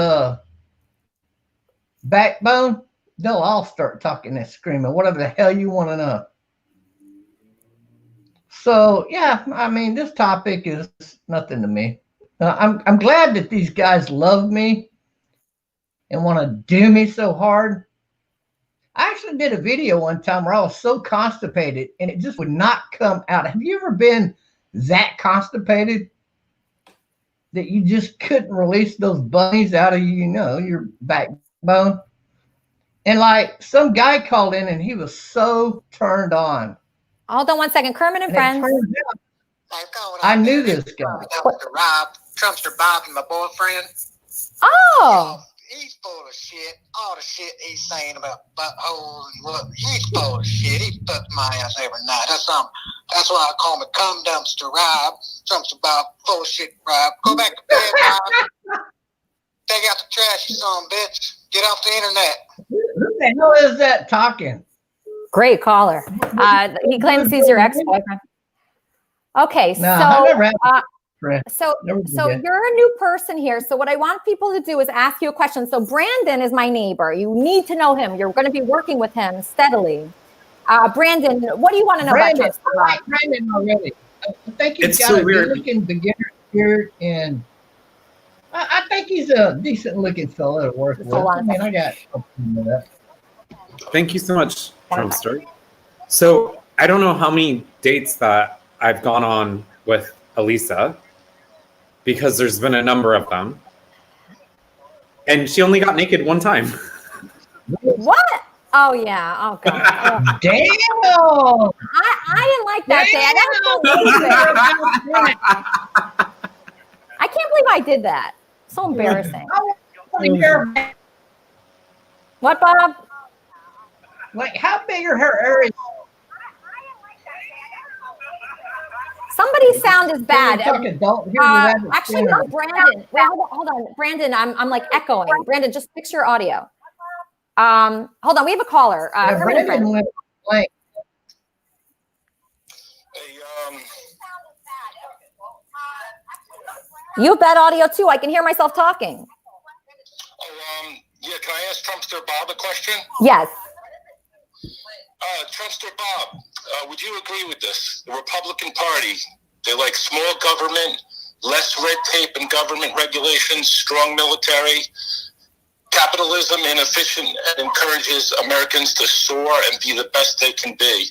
S3: backbone, they'll all start talking and screaming, whatever the hell you want to know. So, yeah, I mean, this topic is nothing to me. I'm glad that these guys love me and want to do me so hard. I actually did a video one time where I was so constipated and it just would not come out. Have you ever been that constipated? that you just couldn't release those bunnies out of your backbone. And like some guy called in and he was so turned on.
S7: Hold on one second. Kermit and Friends.
S3: I knew this guy.
S19: Trumpster Bob and my boyfriend.
S7: Oh.
S19: He's full of shit. All the shit he's saying about buttholes and what he's full of shit. He fucks my ass every night. That's why I call him a cum dumpster Rob. Trumpster Bob, full of shit Rob. Go back to bed, Rob. Take out the trash, you son of a bitch. Get off the internet.
S3: Who the hell is that talking?
S7: Great caller. He claims he's your ex-boyfriend. Okay, so you're a new person here. So what I want people to do is ask you a question. So Brandon is my neighbor. You need to know him. You're going to be working with him steadily. Brandon, what do you want to know about Trumpster?
S3: I like Brandon already. I think he's got a good-looking beginner spirit, and I think he's a decent-looking fellow to work with. I mean, I got something with that.
S13: Thank you so much, Trumpster. So I don't know how many dates that I've gone on with Elisa, because there's been a number of them. And she only got naked one time.
S7: What? Oh, yeah. Oh, God. Oh.
S3: Damn!
S7: I didn't like that day. I can't believe I did that. So embarrassing. What, Bob?
S3: Like, how big are her areas?
S7: Somebody's sound is bad.
S3: Actually, no,
S7: Brandon. Wait, hold on. Brandon, I'm like echoing. Brandon, just fix your audio. Hold on. We have a caller.
S3: Brandon went blank.
S7: You have bad audio too. I can hear myself talking.
S19: Yeah, can I ask Trumpster Bob a question?
S7: Yes.
S19: Trumpster Bob, would you agree with this? The Republican Party, they like small government, less red tape and government regulations, strong military. Capitalism inefficient and encourages Americans to soar and be the best they can be.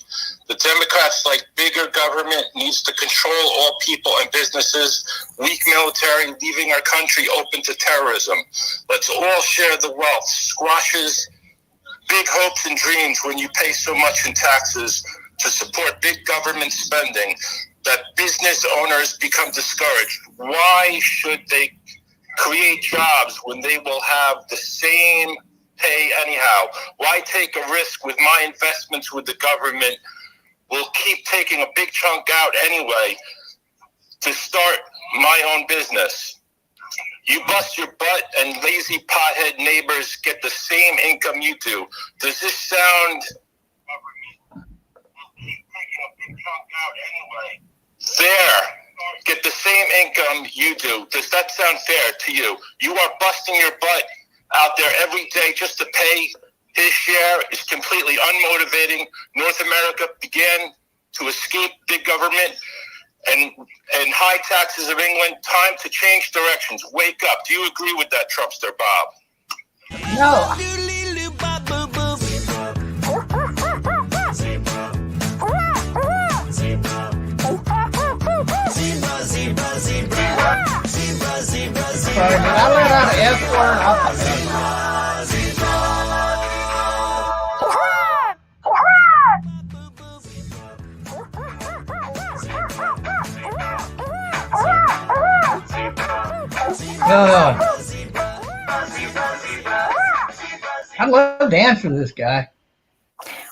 S19: The Democrats like bigger government, needs to control all people and businesses, weak military, leaving our country open to terrorism. Let's all share the wealth. Squashes big hopes and dreams when you pay so much in taxes to support big government spending that business owners become discouraged. Why should they create jobs when they will have the same pay anyhow? Why take a risk with my investments with the government? We'll keep taking a big chunk out anyway to start my own business. You bust your butt and lazy pothead neighbors get the same income you do. Does this sound fair? Get the same income you do. Does that sound fair to you? You are busting your butt out there every day just to pay his share. Is completely unmotivating. North America began to escape big government and high taxes of England. Time to change directions. Wake up. Do you agree with that, Trumpster Bob?
S3: No. Sorry, did I let out an F word? I'd love to answer this guy.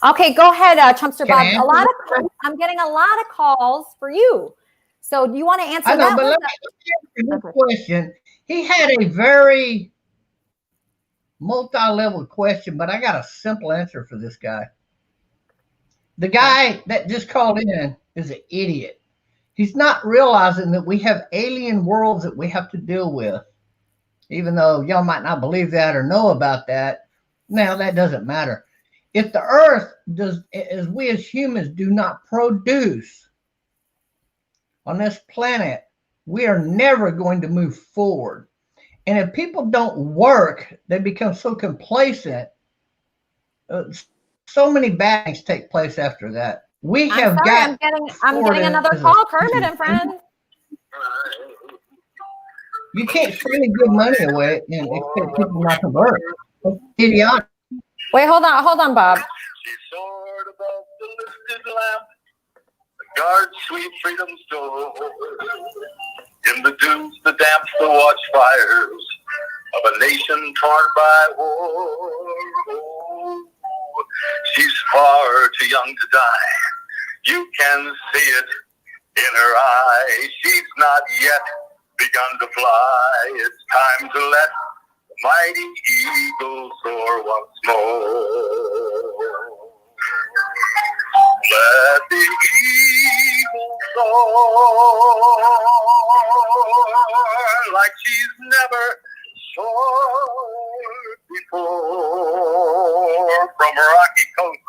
S7: Okay, go ahead, Trumpster Bob.
S3: Can
S7: I'm getting a lot of calls for you. So do you want to answer
S3: I know,
S7: that
S3: but
S7: one?
S3: let me answer his question. He had a very multi-level question, but I got a simple answer for this guy. The guy that just called in is an idiot. He's not realizing that we have alien worlds that we have to deal with. Even though y'all might not believe that or know about that, now that doesn't matter. If the earth does, as we as humans do not produce on this planet, we are never going to move forward. And if people don't work, they become so complacent. So many bad things take place after that. I'm getting
S7: another call, Kermit and Friends.
S3: You can't freely give money away and expect people not to vote. That's idiotic.
S7: Wait, hold on, Bob.
S9: Guard sweet freedom's door. In the dunes, the damps, the watchfires of a nation torn by war. Oh, she's far too young to die. You can see it in her eye. She's not yet begun to fly. It's time to let the mighty eagle soar once more. Let the eagle soar like she's never soared before. From rocky coast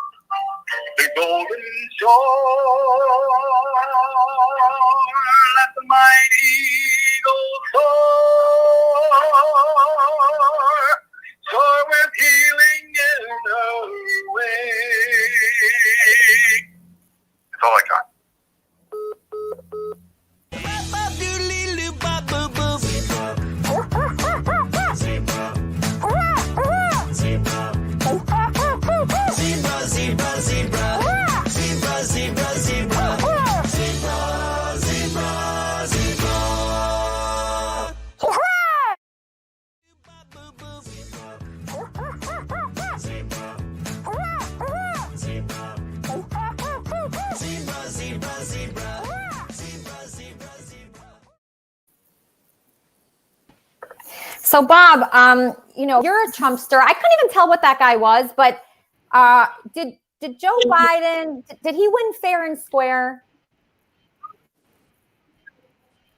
S9: to golden shore, let the mighty eagle soar with healing in her wings. That's all I got.
S7: So Bob, you're a Trumpster. I couldn't even tell what that guy was, but did Joe Biden, did he win fair and square?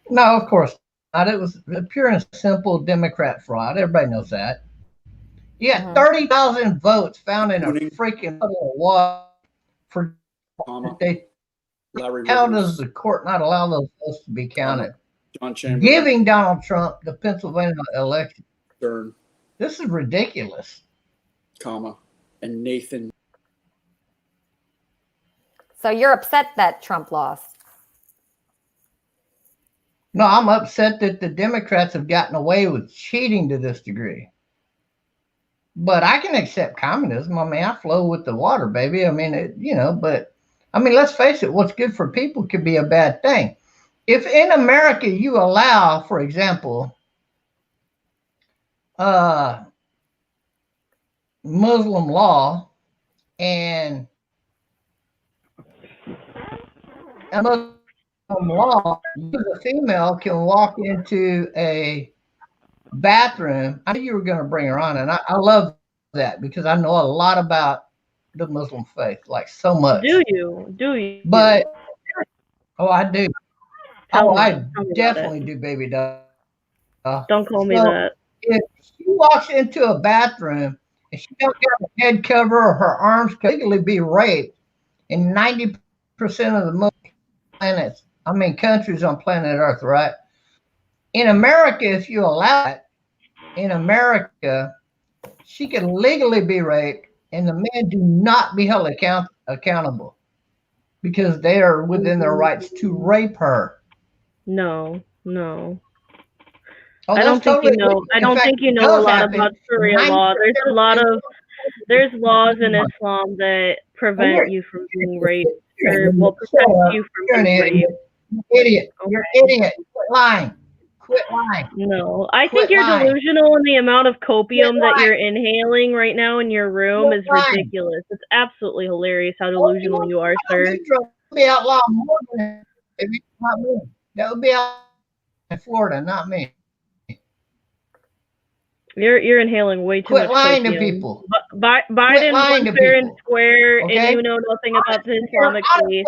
S3: No, of course not. It was a pure and simple Democrat fraud. Everybody knows that. You got 30,000 votes found in a freaking puddle of water for how does the court not allow those votes to be counted? Giving Donald Trump the Pennsylvania election. This is ridiculous.
S10: And Nathan.
S7: So you're upset that Trump lost?
S3: No, I'm upset that the Democrats have gotten away with cheating to this degree. But I can accept communism. I mean, I flow with the water, baby. I mean, but I mean, let's face it, what's good for people could be a bad thing. If in America you allow, for example, Muslim law and a Muslim law, you as a female can walk into a bathroom. I knew you were going to bring her on, and I love that because I know a lot about the Muslim faith, like so much.
S14: Do you?
S3: But I do. I definitely
S14: do,
S3: baby doll.
S14: Don't call me that.
S3: If she walks into a bathroom and she don't have a head cover or her arms could legally be raped, and 90% of the countries on planet Earth, right? In America, if you allow it, in America, she can legally be raped, and the men do not be held accountable because they are within their rights to rape her.
S14: No.
S3: Oh,
S14: I don't think you know. I don't think you know a lot about Sharia law. There's laws in Islam that prevent you from being raped, or will protect you from being raped.
S3: Idiot! You're an idiot! Quit lying!
S14: No, I think you're delusional, and the amount of copium that you're inhaling right now in your room is ridiculous. It's absolutely hilarious how delusional you are, sir.
S3: Be outlawed more than not me. That would be out in Florida, not me.
S14: You're inhaling way too much.
S3: Quit lying to people.
S14: Biden won fair and square, and you know nothing about the Islamic faith.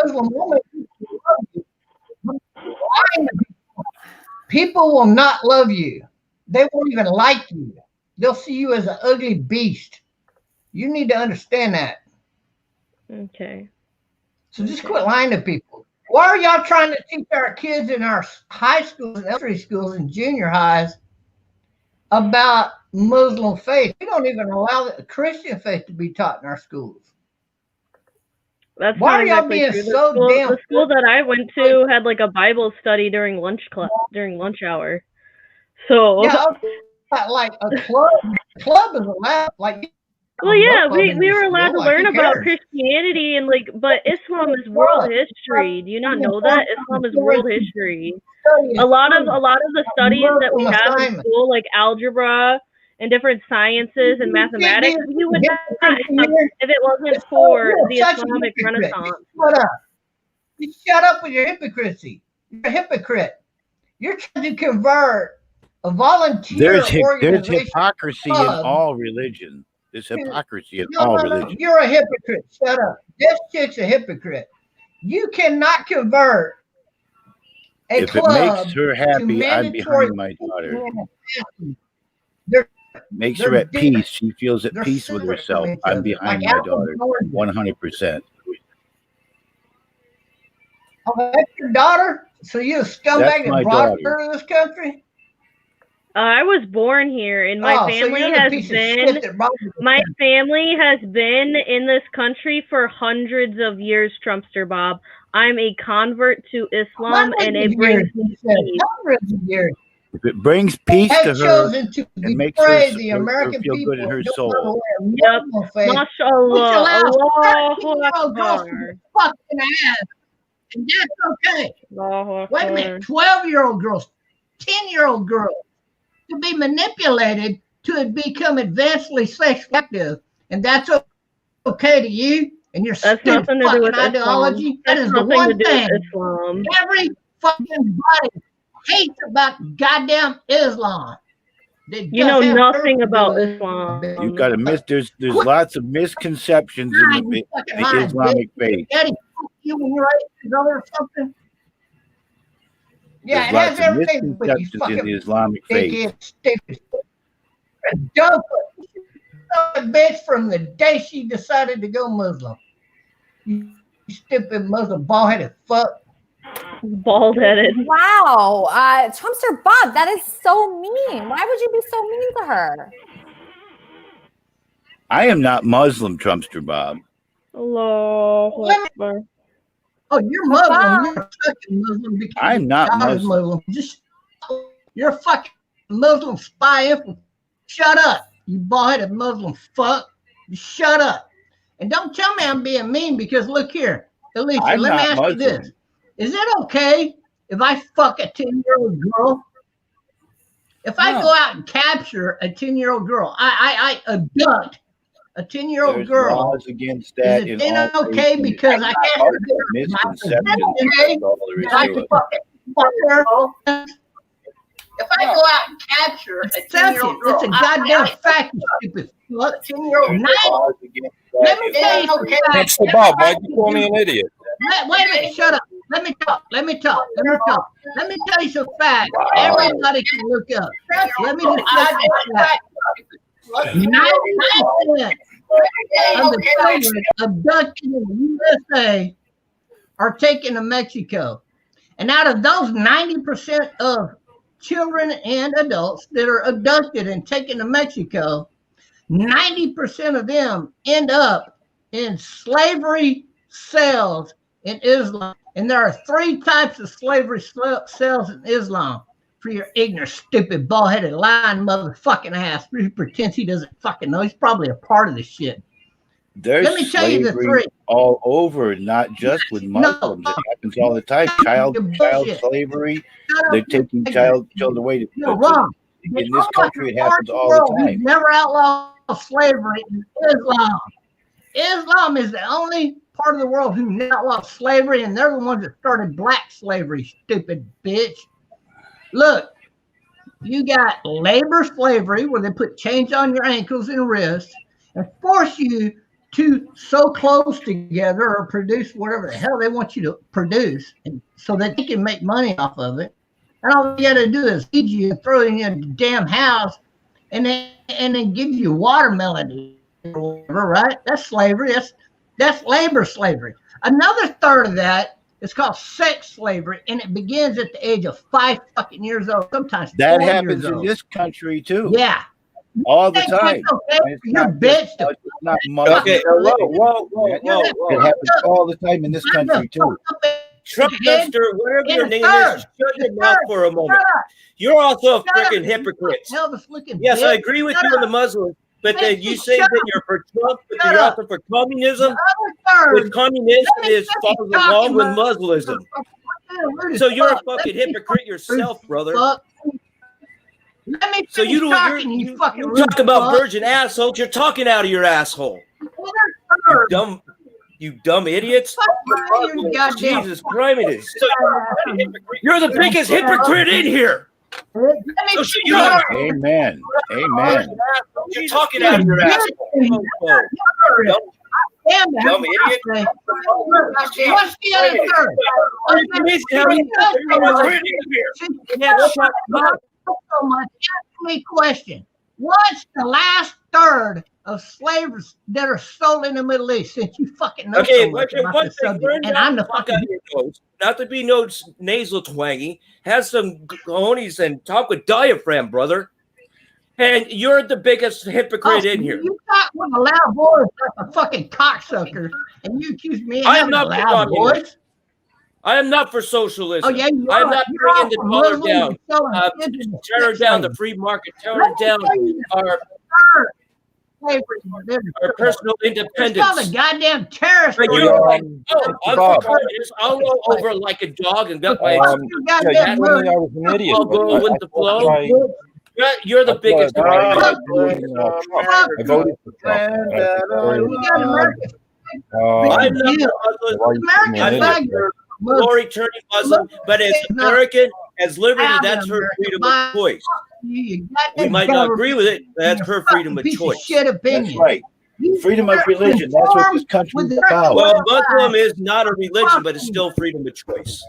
S3: People will not love you. They won't even like you. They'll see you as an ugly beast. You need to understand that.
S14: Okay.
S3: So just quit lying to people. Why are y'all trying to teach our kids in our high schools and elementary schools and junior highs about Muslim faith? We don't even allow the Christian faith to be taught in our schools.
S14: That's
S3: Why
S14: not
S3: are y'all
S14: exactly
S3: being
S14: true.
S3: so damn?
S14: The school that I went to had like a Bible study during lunch hour. So
S3: Yeah, like a club is allowed. Like,
S14: well, yeah, we
S3: we
S14: were allowed to learn about Christianity and but Islam is world history. Do you not know that Islam is world history? A lot of the studies that we have in school, like algebra and different sciences and mathematics, you would not have if it wasn't for the Islamic Renaissance.
S3: Shut up! You shut up with your hypocrisy. You're a hypocrite. You're trying to convert a volunteer
S20: There's
S3: organization.
S20: hypocrisy in all religion. There's hypocrisy in all religion.
S3: You're a hypocrite. Shut up. This chick's a hypocrite. You cannot convert a
S20: If
S3: club
S20: it makes her happy, I'm
S3: mandatory
S20: behind my daughter.
S3: They're-
S20: Makes
S3: they're
S20: her at
S3: different.
S20: peace. She feels at
S3: They're
S20: peace with
S3: separate
S20: herself.
S3: from each
S20: I'm
S3: other.
S20: behind
S3: Like
S20: my
S3: apples
S20: daughter,
S3: and oranges.
S20: 100%.
S3: Oh, that's your daughter? So you a scumbag
S20: That's my
S3: that brought
S20: daughter.
S3: her to this country?
S14: I was born here, and my
S3: Oh, so
S14: family
S3: you're the
S14: has
S3: piece of
S14: been
S3: shit that brought her to
S14: my family has been in this country for hundreds of years, Trumpster Bob. I'm a convert to Islam, and it brings me peace.
S3: Hundreds of years.
S20: If it brings peace to
S3: Has
S20: her
S3: chosen to
S20: and makes her,
S3: betray the
S20: her
S3: American
S20: feel
S3: people.
S20: good in her
S3: Don't
S20: soul,
S3: wanna wear a
S14: Yep.
S3: Muslim face,
S14: Mashallah.
S3: which allows
S14: Allahu
S3: 13-year-old girls to
S14: Akbar.
S3: be fucking ass. And that's okay.
S14: Allahu
S3: Wait a
S14: Akbar.
S3: minute, 12-year-old girls, 10-year-old girls to be manipulated to become advancedly sexually active, and that's okay to you and your
S14: That's
S3: stupid
S14: nothing to do
S3: fucking
S14: with
S3: ideology?
S14: Islam.
S3: That
S14: That's
S3: is the
S14: nothing
S3: one
S14: to do with
S3: thing
S14: Islam.
S3: every fucking body hates about goddamn Islam. They
S14: You
S3: just
S14: know
S3: have
S14: nothing
S3: to
S14: about
S3: do it.
S14: Islam.
S20: you got to miss. There's lots of misconceptions in the Islamic faith.
S3: Daddy, fuck you when you're 8 or something. Yeah,
S20: There's
S3: it
S20: lots
S3: has
S20: of
S3: everything but you
S20: misconceptions in
S3: fucking
S20: the Islamic faith.
S3: dickhead, stupid. Dumb bitch from the day she decided to go Muslim. You stupid Muslim bald-headed fuck.
S14: Bald-headed.
S7: Wow. Trumpster Bob, that is so mean. Why would you be so mean to her?
S20: I am not Muslim, Trumpster Bob.
S14: Allahu Akbar.
S3: Oh, you're Muslim. You're a fucking Muslim. Because
S20: I'm not
S3: your daughter's
S20: Muslim.
S3: Just, you're a fucking Muslim spy. Shut up, you bald-headed Muslim fuck. Just shut up. And don't tell me I'm being mean because look here, Elisa,
S20: I'm
S3: let me
S20: not
S3: ask
S20: Muslim.
S3: you this. Is it okay if I fuck a 10-year-old girl? If I
S20: No.
S3: go out and capture a 10-year-old girl, I abduct a 10-year-old
S20: There's
S3: girl.
S20: laws against that
S3: Is
S20: in
S3: it then
S20: all
S3: okay
S20: faiths,
S3: because
S20: and
S3: I
S20: that's
S3: can't
S20: misconceptions.
S3: okay?
S20: That's all there is
S3: I
S20: to
S3: can
S20: it.
S3: fuck her. If I go out and capture a 10-year-old girl, it's a goddamn fact, you stupid fuck. 10-year-old
S20: Laws against that
S3: Let me
S20: in
S3: tell you,
S20: all
S3: okay.
S20: faiths.
S21: Trumpster Bob, why'd you call me an idiot?
S3: Wait a minute, shut up. Let me talk. Let me talk. Let me tell you some facts. Everybody can look up. Let me just tell you some facts. 90% of the children abducted in the USA are taken to Mexico. And out of those 90% of children and adults that are abducted and taken to Mexico, 90% of them end up in slavery cells in Islam. And there are 3 types of slavery cells in Islam. For your ignorant, stupid, bald-headed, lying motherfucking ass who pretends he doesn't fucking know. He's probably a part of this shit.
S20: There's
S3: Let me tell you the
S20: slavery
S3: 3.
S20: all over, not just with Muslims. It happens all the time. Child slavery. They're taking children away to
S3: You're wrong.
S20: in this country. It happens all
S3: World
S20: the
S3: who's
S20: time.
S3: never outlawed slavery in Islam. Islam is the only part of the world who never outlawed slavery, and they're the ones that started black slavery, stupid bitch. Look, you got labor slavery where they put chains on your ankles and wrists and force you to sew clothes together or produce whatever the hell they want you to produce and so that they can make money off of it. And all you got to do is feed you and throw you in the damn house and then give you watermelon or whatever, right? That's slavery. That's labor slavery. Another third of that is called sex slavery, and it begins at the age of 5 fucking years old, sometimes
S20: That
S3: 4
S20: happens
S3: years
S20: in
S3: old.
S20: this country too.
S3: Yeah.
S20: All the
S3: Think
S20: time.
S3: it's okay
S20: And it's
S3: for your
S20: not
S3: bitch
S20: just-
S3: to
S20: it's not Muslim.
S21: Okay, whoa.
S20: It happens all the time in this country too.
S1: Trump dumpster, whatever your name is, shut your mouth for a moment. You're also a freaking hypocrite. Yes, I agree with you on the Muslims, but then you say that you're for Trump, but you're also for communism. With communism is follows along with Muslimism. So you're a fucking hypocrite yourself, brother. So you talk about virgin assholes. You're talking out of your asshole. You dumb idiots. Jesus Christ. So you're the biggest hypocrite in here.
S20: Amen. Amen.
S1: You're talking out of your asshole. Dumb idiot.
S3: What's the other third? So much. Ask me a question. What's the last third of slaves that are sold in the Middle East? Since you fucking know so much about the subject, and I'm the fucking
S1: not to be no nasal twangy. Have some cojones and talk with diaphragm, brother. And you're the biggest hypocrite in here.
S3: You talk with a loud voice like a fucking cocksucker, and you accuse me of having a loud voice.
S1: I am not for socialism.
S3: Oh, yeah,
S1: I am not bringing the dollar down. Tearing down the free market, tearing down our personal independence.
S3: It's called a goddamn terrorist.
S1: I'm for communists. I'll go over like a dog and got my.
S20: I was an idiot.
S1: I'll go with the flow. You're the biggest.
S20: I voted for Trump.
S1: Laurie turning Muslim, but as American, as liberty, that's her freedom of choice. We might not agree with it, but that's her freedom of choice.
S20: That's right. Freedom of religion. That's what this country is about.
S1: Well, Muslim is not a religion, but it's still freedom of choice.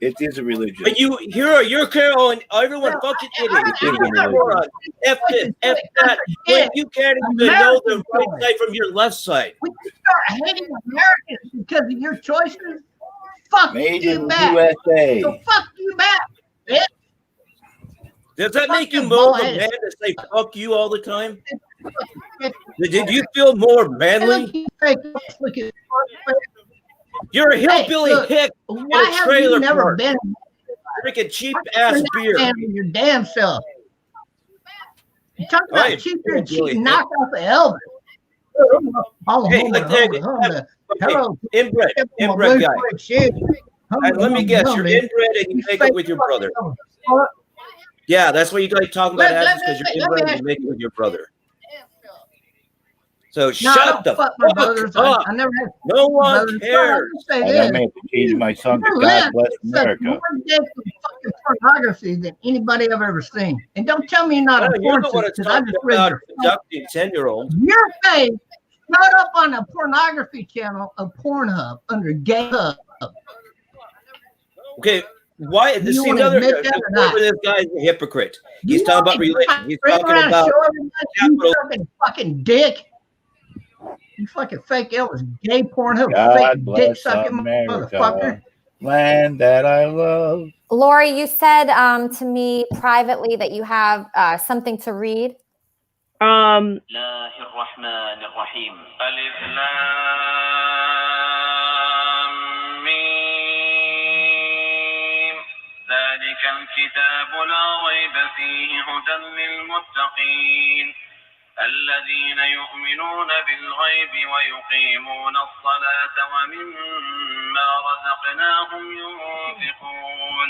S20: It is a religion.
S1: But you're calling everyone fucking idiots. F this, F that. When you can't even know the right side from your left side.
S3: When you start hating Americans because of your choices, fuck
S20: Made
S3: you
S20: in
S3: back.
S20: USA.
S3: So fuck you back, bitch.
S1: Does that make you more of a man to say fuck you all the time? Did you feel more manly? You're a hillbilly hick in a trailer park. Drinking cheap ass beer.
S3: Your damn self. You talk about cheap beer and cheap knock off the Elvis.
S1: Inbred guy. Let me guess, you're inbred and you make it with your brother. Yeah, that's what you guys talk about is because you're inbred and you make it with your brother. So shut the fuck up. No one cares.
S20: I may have to change my song to God Bless America.
S3: More fucking pornography than anybody I've ever seen. And don't tell me you're not a
S1: you're the one that's talking about abducting 10-year-olds.
S3: Your face showed up on a pornography channel of Pornhub under Gay Hub.
S1: Okay, why? This guy's a hypocrite. He's talking about religion. He's talking about capital.
S3: Fucking dick. You fucking fake Elvis, gay Pornhub,
S20: God
S3: fake
S20: bless
S3: dick sucking
S20: America,
S3: motherfucker.
S20: Land that I love.
S7: Laurie, you said to me privately that you have something to read.
S9: الذين يؤمنون بالغيب ويقيمون الصلاة ومما رزقناهم ينفقون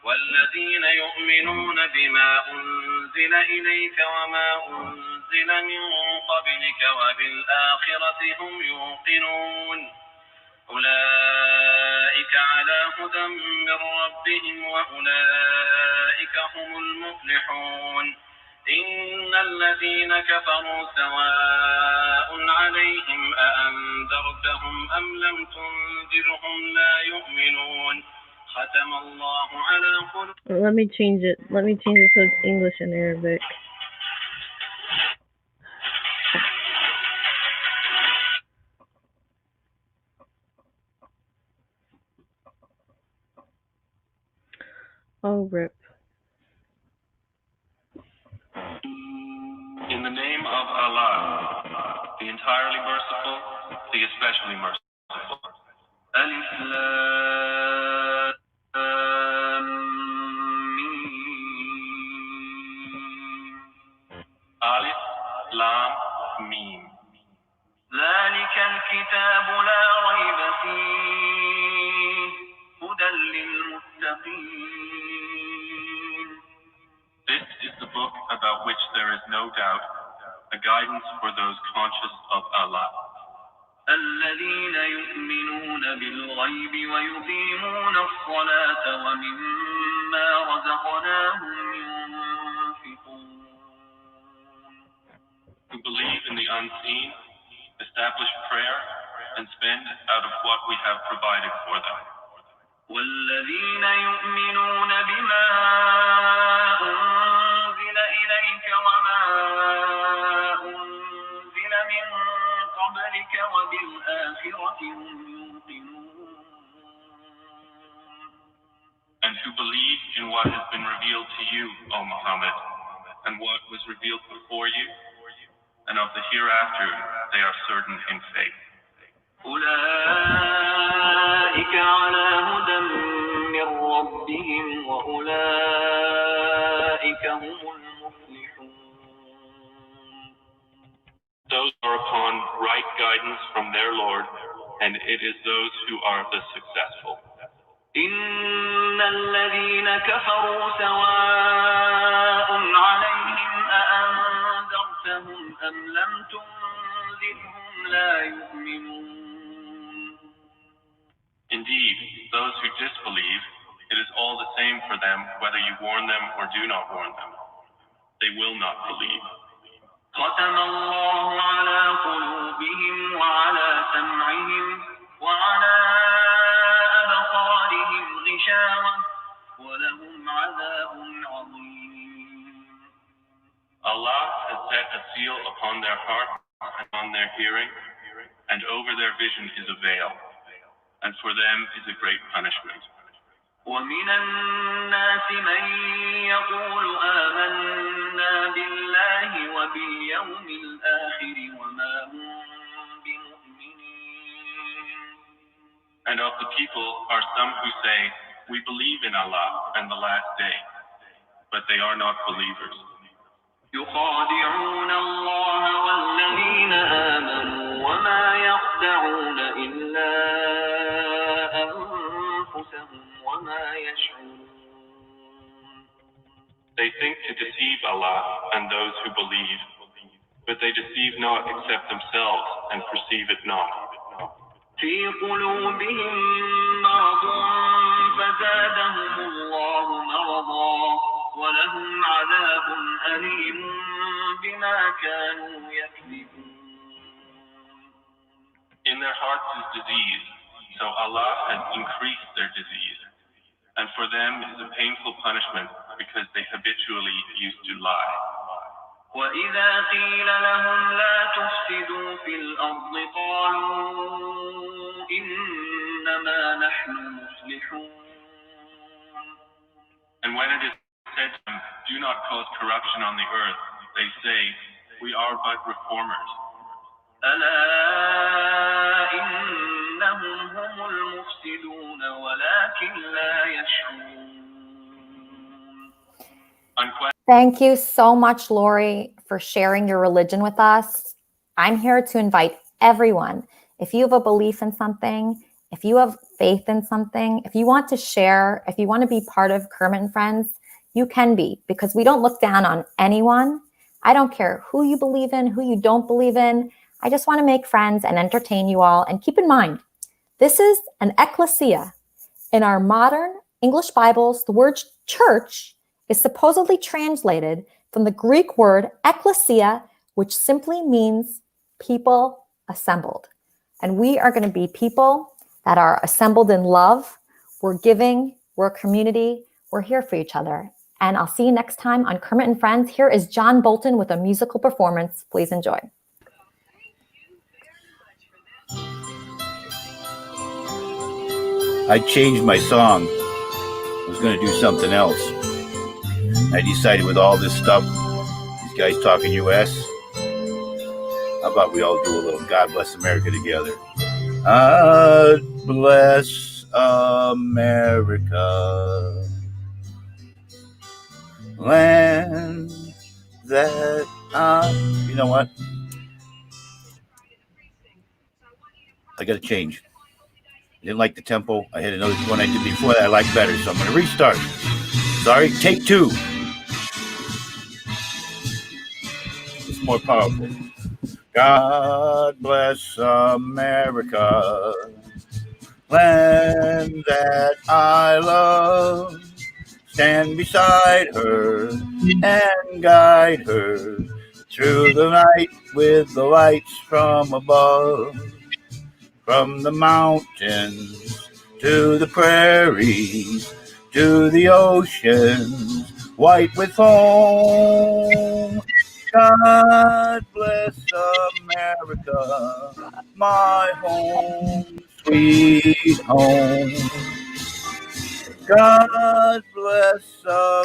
S9: والذين يؤمنون بما أنزل إليك وما أنزل من قبلك وبالآخرة هم يوقنون أولئك على هدى من ربهم وأولئك هم المفلحون إن الذين كفروا سواء عليهم أأنذرتهم أم لم تنذرهم لا يؤمنون ختم الله على قلوبهم.
S14: Let me change it so it's English and Arabic. Oh, rip.
S9: In the name of Allah, the entirely merciful, the especially merciful. Alif Lam
S4: للمتقين. This is the book about which there is no doubt, a guidance for those conscious of Allah. الذين يؤمنون بالغيب ويقيمون الصلاة ومما رزقناهم ينفقون. Who believe in the unseen, establish prayer, and spend out of what we have provided for them. والذين يؤمنون بما أنزل إليك وما أنزل من قبلك وبالآخرة هم يوقنون. And who believe in what has been revealed to you, O Muhammad, and what was revealed before you, and of the hereafter they are certain in faith. أولئك على هدى من ربهم وأولئك هم المفلحون. Those are upon right guidance from their Lord, and it is those who are the successful. إن الذين كفروا سواء عليهم أأنذرتهم أم لم تنذرهم لا يؤمنون. Indeed, those who disbelieve, it is all the same for them whether you warn them or do not warn them. They will not believe. ختم الله على قلوبهم وعلى سمعهم وعلى أبصارهم غشاوة ولهم عذاب عظيم. Allah has set a seal upon their heart and on their hearing, and over their vision is a veil, and for them is a great punishment. ومن الناس من يقول آمنا بالله وباليوم الآخر وما هم بمؤمنين. And of the people are some who say, we believe in Allah and the last day, but they are not believers. يخادعون الله والذين آمنوا وما يخدعون إلا أنفسهم وما يشعرون. They think to deceive Allah and those who believe, but they deceive not except themselves and perceive it not. في قلوبهم مرض فزادهم الله مرضا ولهم عذاب أليم بما كانوا يكذبون. In their hearts is disease, so Allah has increased their disease, and for them is a painful punishment because they habitually used to lie. وإذا قيل لهم لا تفسدوا في الأرض قالوا إنما نحن مصلحون. And when it is said to them, do not cause corruption on the earth, they say, we are but reformers. ألا إنهم هم المفسدون ولكن لا يشعرون.
S7: Thank you so much, Laurie, for sharing your religion with us. I'm here to invite everyone. If you have a belief in something, if you have faith in something, if you want to share, if you want to be part of Kermit and Friends, you can be, because we don't look down on anyone. I don't care who you believe in, who you don't believe in. I just want to make friends and entertain you all. And keep in mind, this is an ecclesia. In our modern English Bibles, the word church is supposedly translated from the Greek word ekklesia, which simply means people assembled. And we are going to be people that are assembled in love. We're giving, we're a community, we're here for each other. And I'll see you next time on Kermit and Friends. Here is John Bolton with a musical performance. Please enjoy.
S20: I changed my song. I was going to do something else. I decided with all this stuff, these guys talking U.S., how about we all do a little God Bless America together? God bless America, land that you know what? I got to change. didn't like the tempo. I had another one I did before that I liked better, so I'm going to restart. Sorry, take 2. It's more powerful. God bless America, land that I love. Stand beside her and guide her through the night with the lights from above. From the mountains to the prairies to the oceans white with foam. God bless America, my home, sweet home. God bless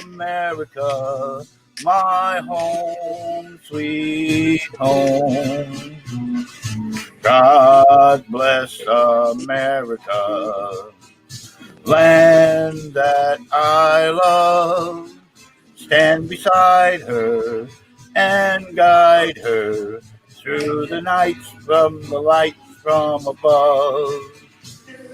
S20: America, my home, sweet home. God bless America, land that I love. Stand beside her and guide her through the nights from the lights from above.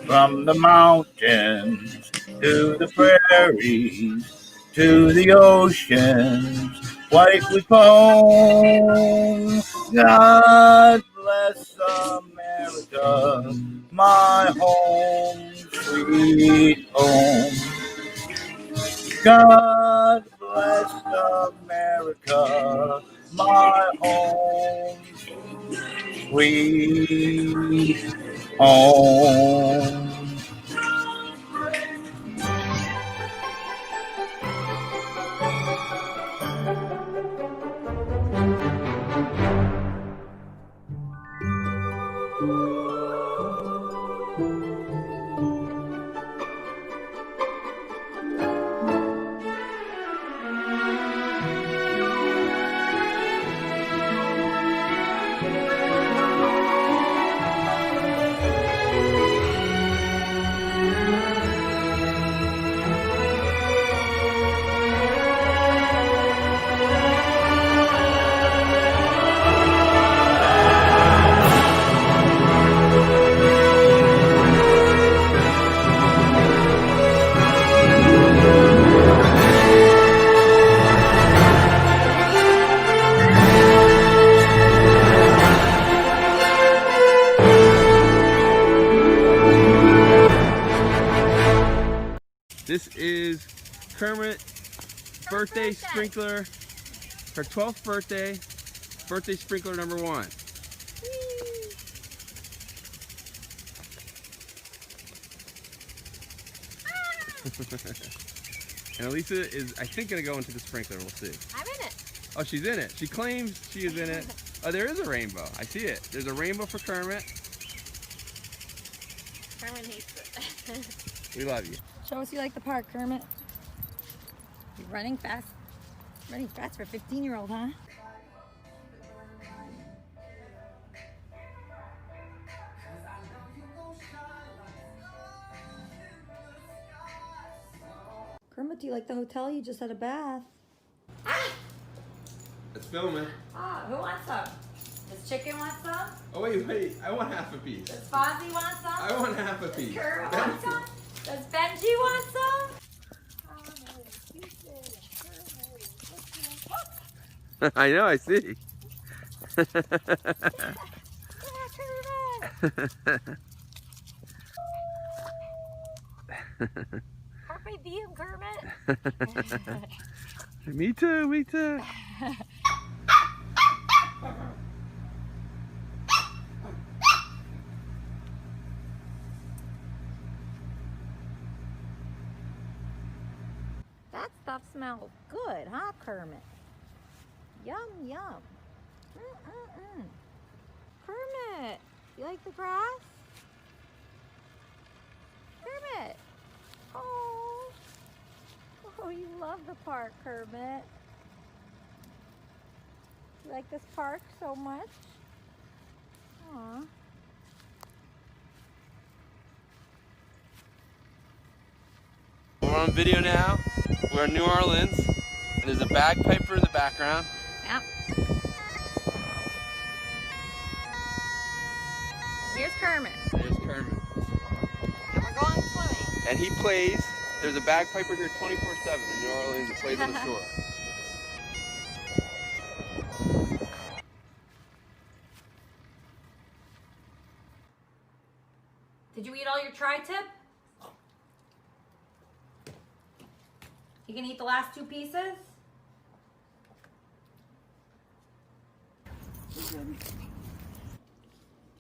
S20: From the mountains to the prairies to the oceans white with foam. God bless America, my home, sweet home. God bless America, my home, sweet home.
S5: This is Kermit birthday sprinkler, her 12th birthday sprinkler number 1. And Elisa is, I think, going to go into the sprinkler. We'll see.
S7: I'm in it.
S5: Oh, she's in it. She claims she is in it. Oh, there is a rainbow. I see it. There's a rainbow for Kermit.
S7: Kermit hates it.
S5: We love you.
S22: Show us you like the park, Kermit. You're running fast. Running fast for a 15-year-old, huh? Kermit, do you like the hotel? You just had a bath.
S5: It's filming.
S22: Ah, who wants some? Does Chicken want some?
S5: Oh, wait. I want half a piece.
S22: Does Fozzie want some?
S5: I want half a piece.
S22: Does Kermit want some? Does Benji want some?
S5: I know, I see.
S22: Kermit, be him, Kermit.
S5: Me too, me too.
S22: That stuff smells good, huh, Kermit? Yum, yum. Kermit, you like the grass? Kermit. Oh, you love the park, Kermit. You like this park so much? Aw.
S5: We're on video now. We're in New Orleans, and there's a bagpiper in the background.
S22: Yep. Here's Kermit.
S5: There's Kermit. And he plays, there's a bagpiper here 24/7 in New Orleans that plays on the shore.
S22: Did you eat all your tri-tip? You can eat the last 2 pieces?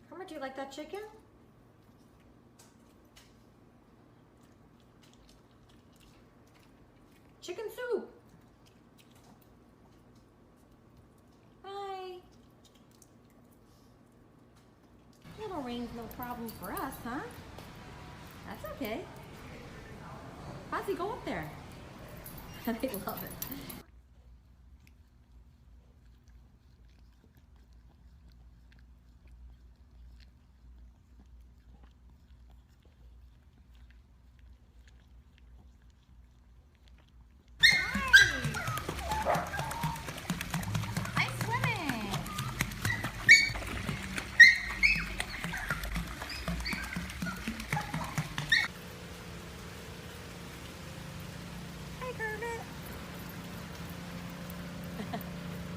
S22: Kermit, do you like that chicken? Chicken soup. Bye. Little rain's no problem for us, huh? That's okay. Fozzie, go up there. They love it.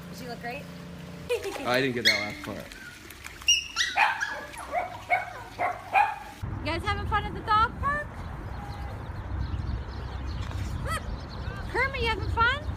S22: Does she look great?
S2: I didn't get that last part.
S22: You guys having fun at the dog park? Kermit, you having fun?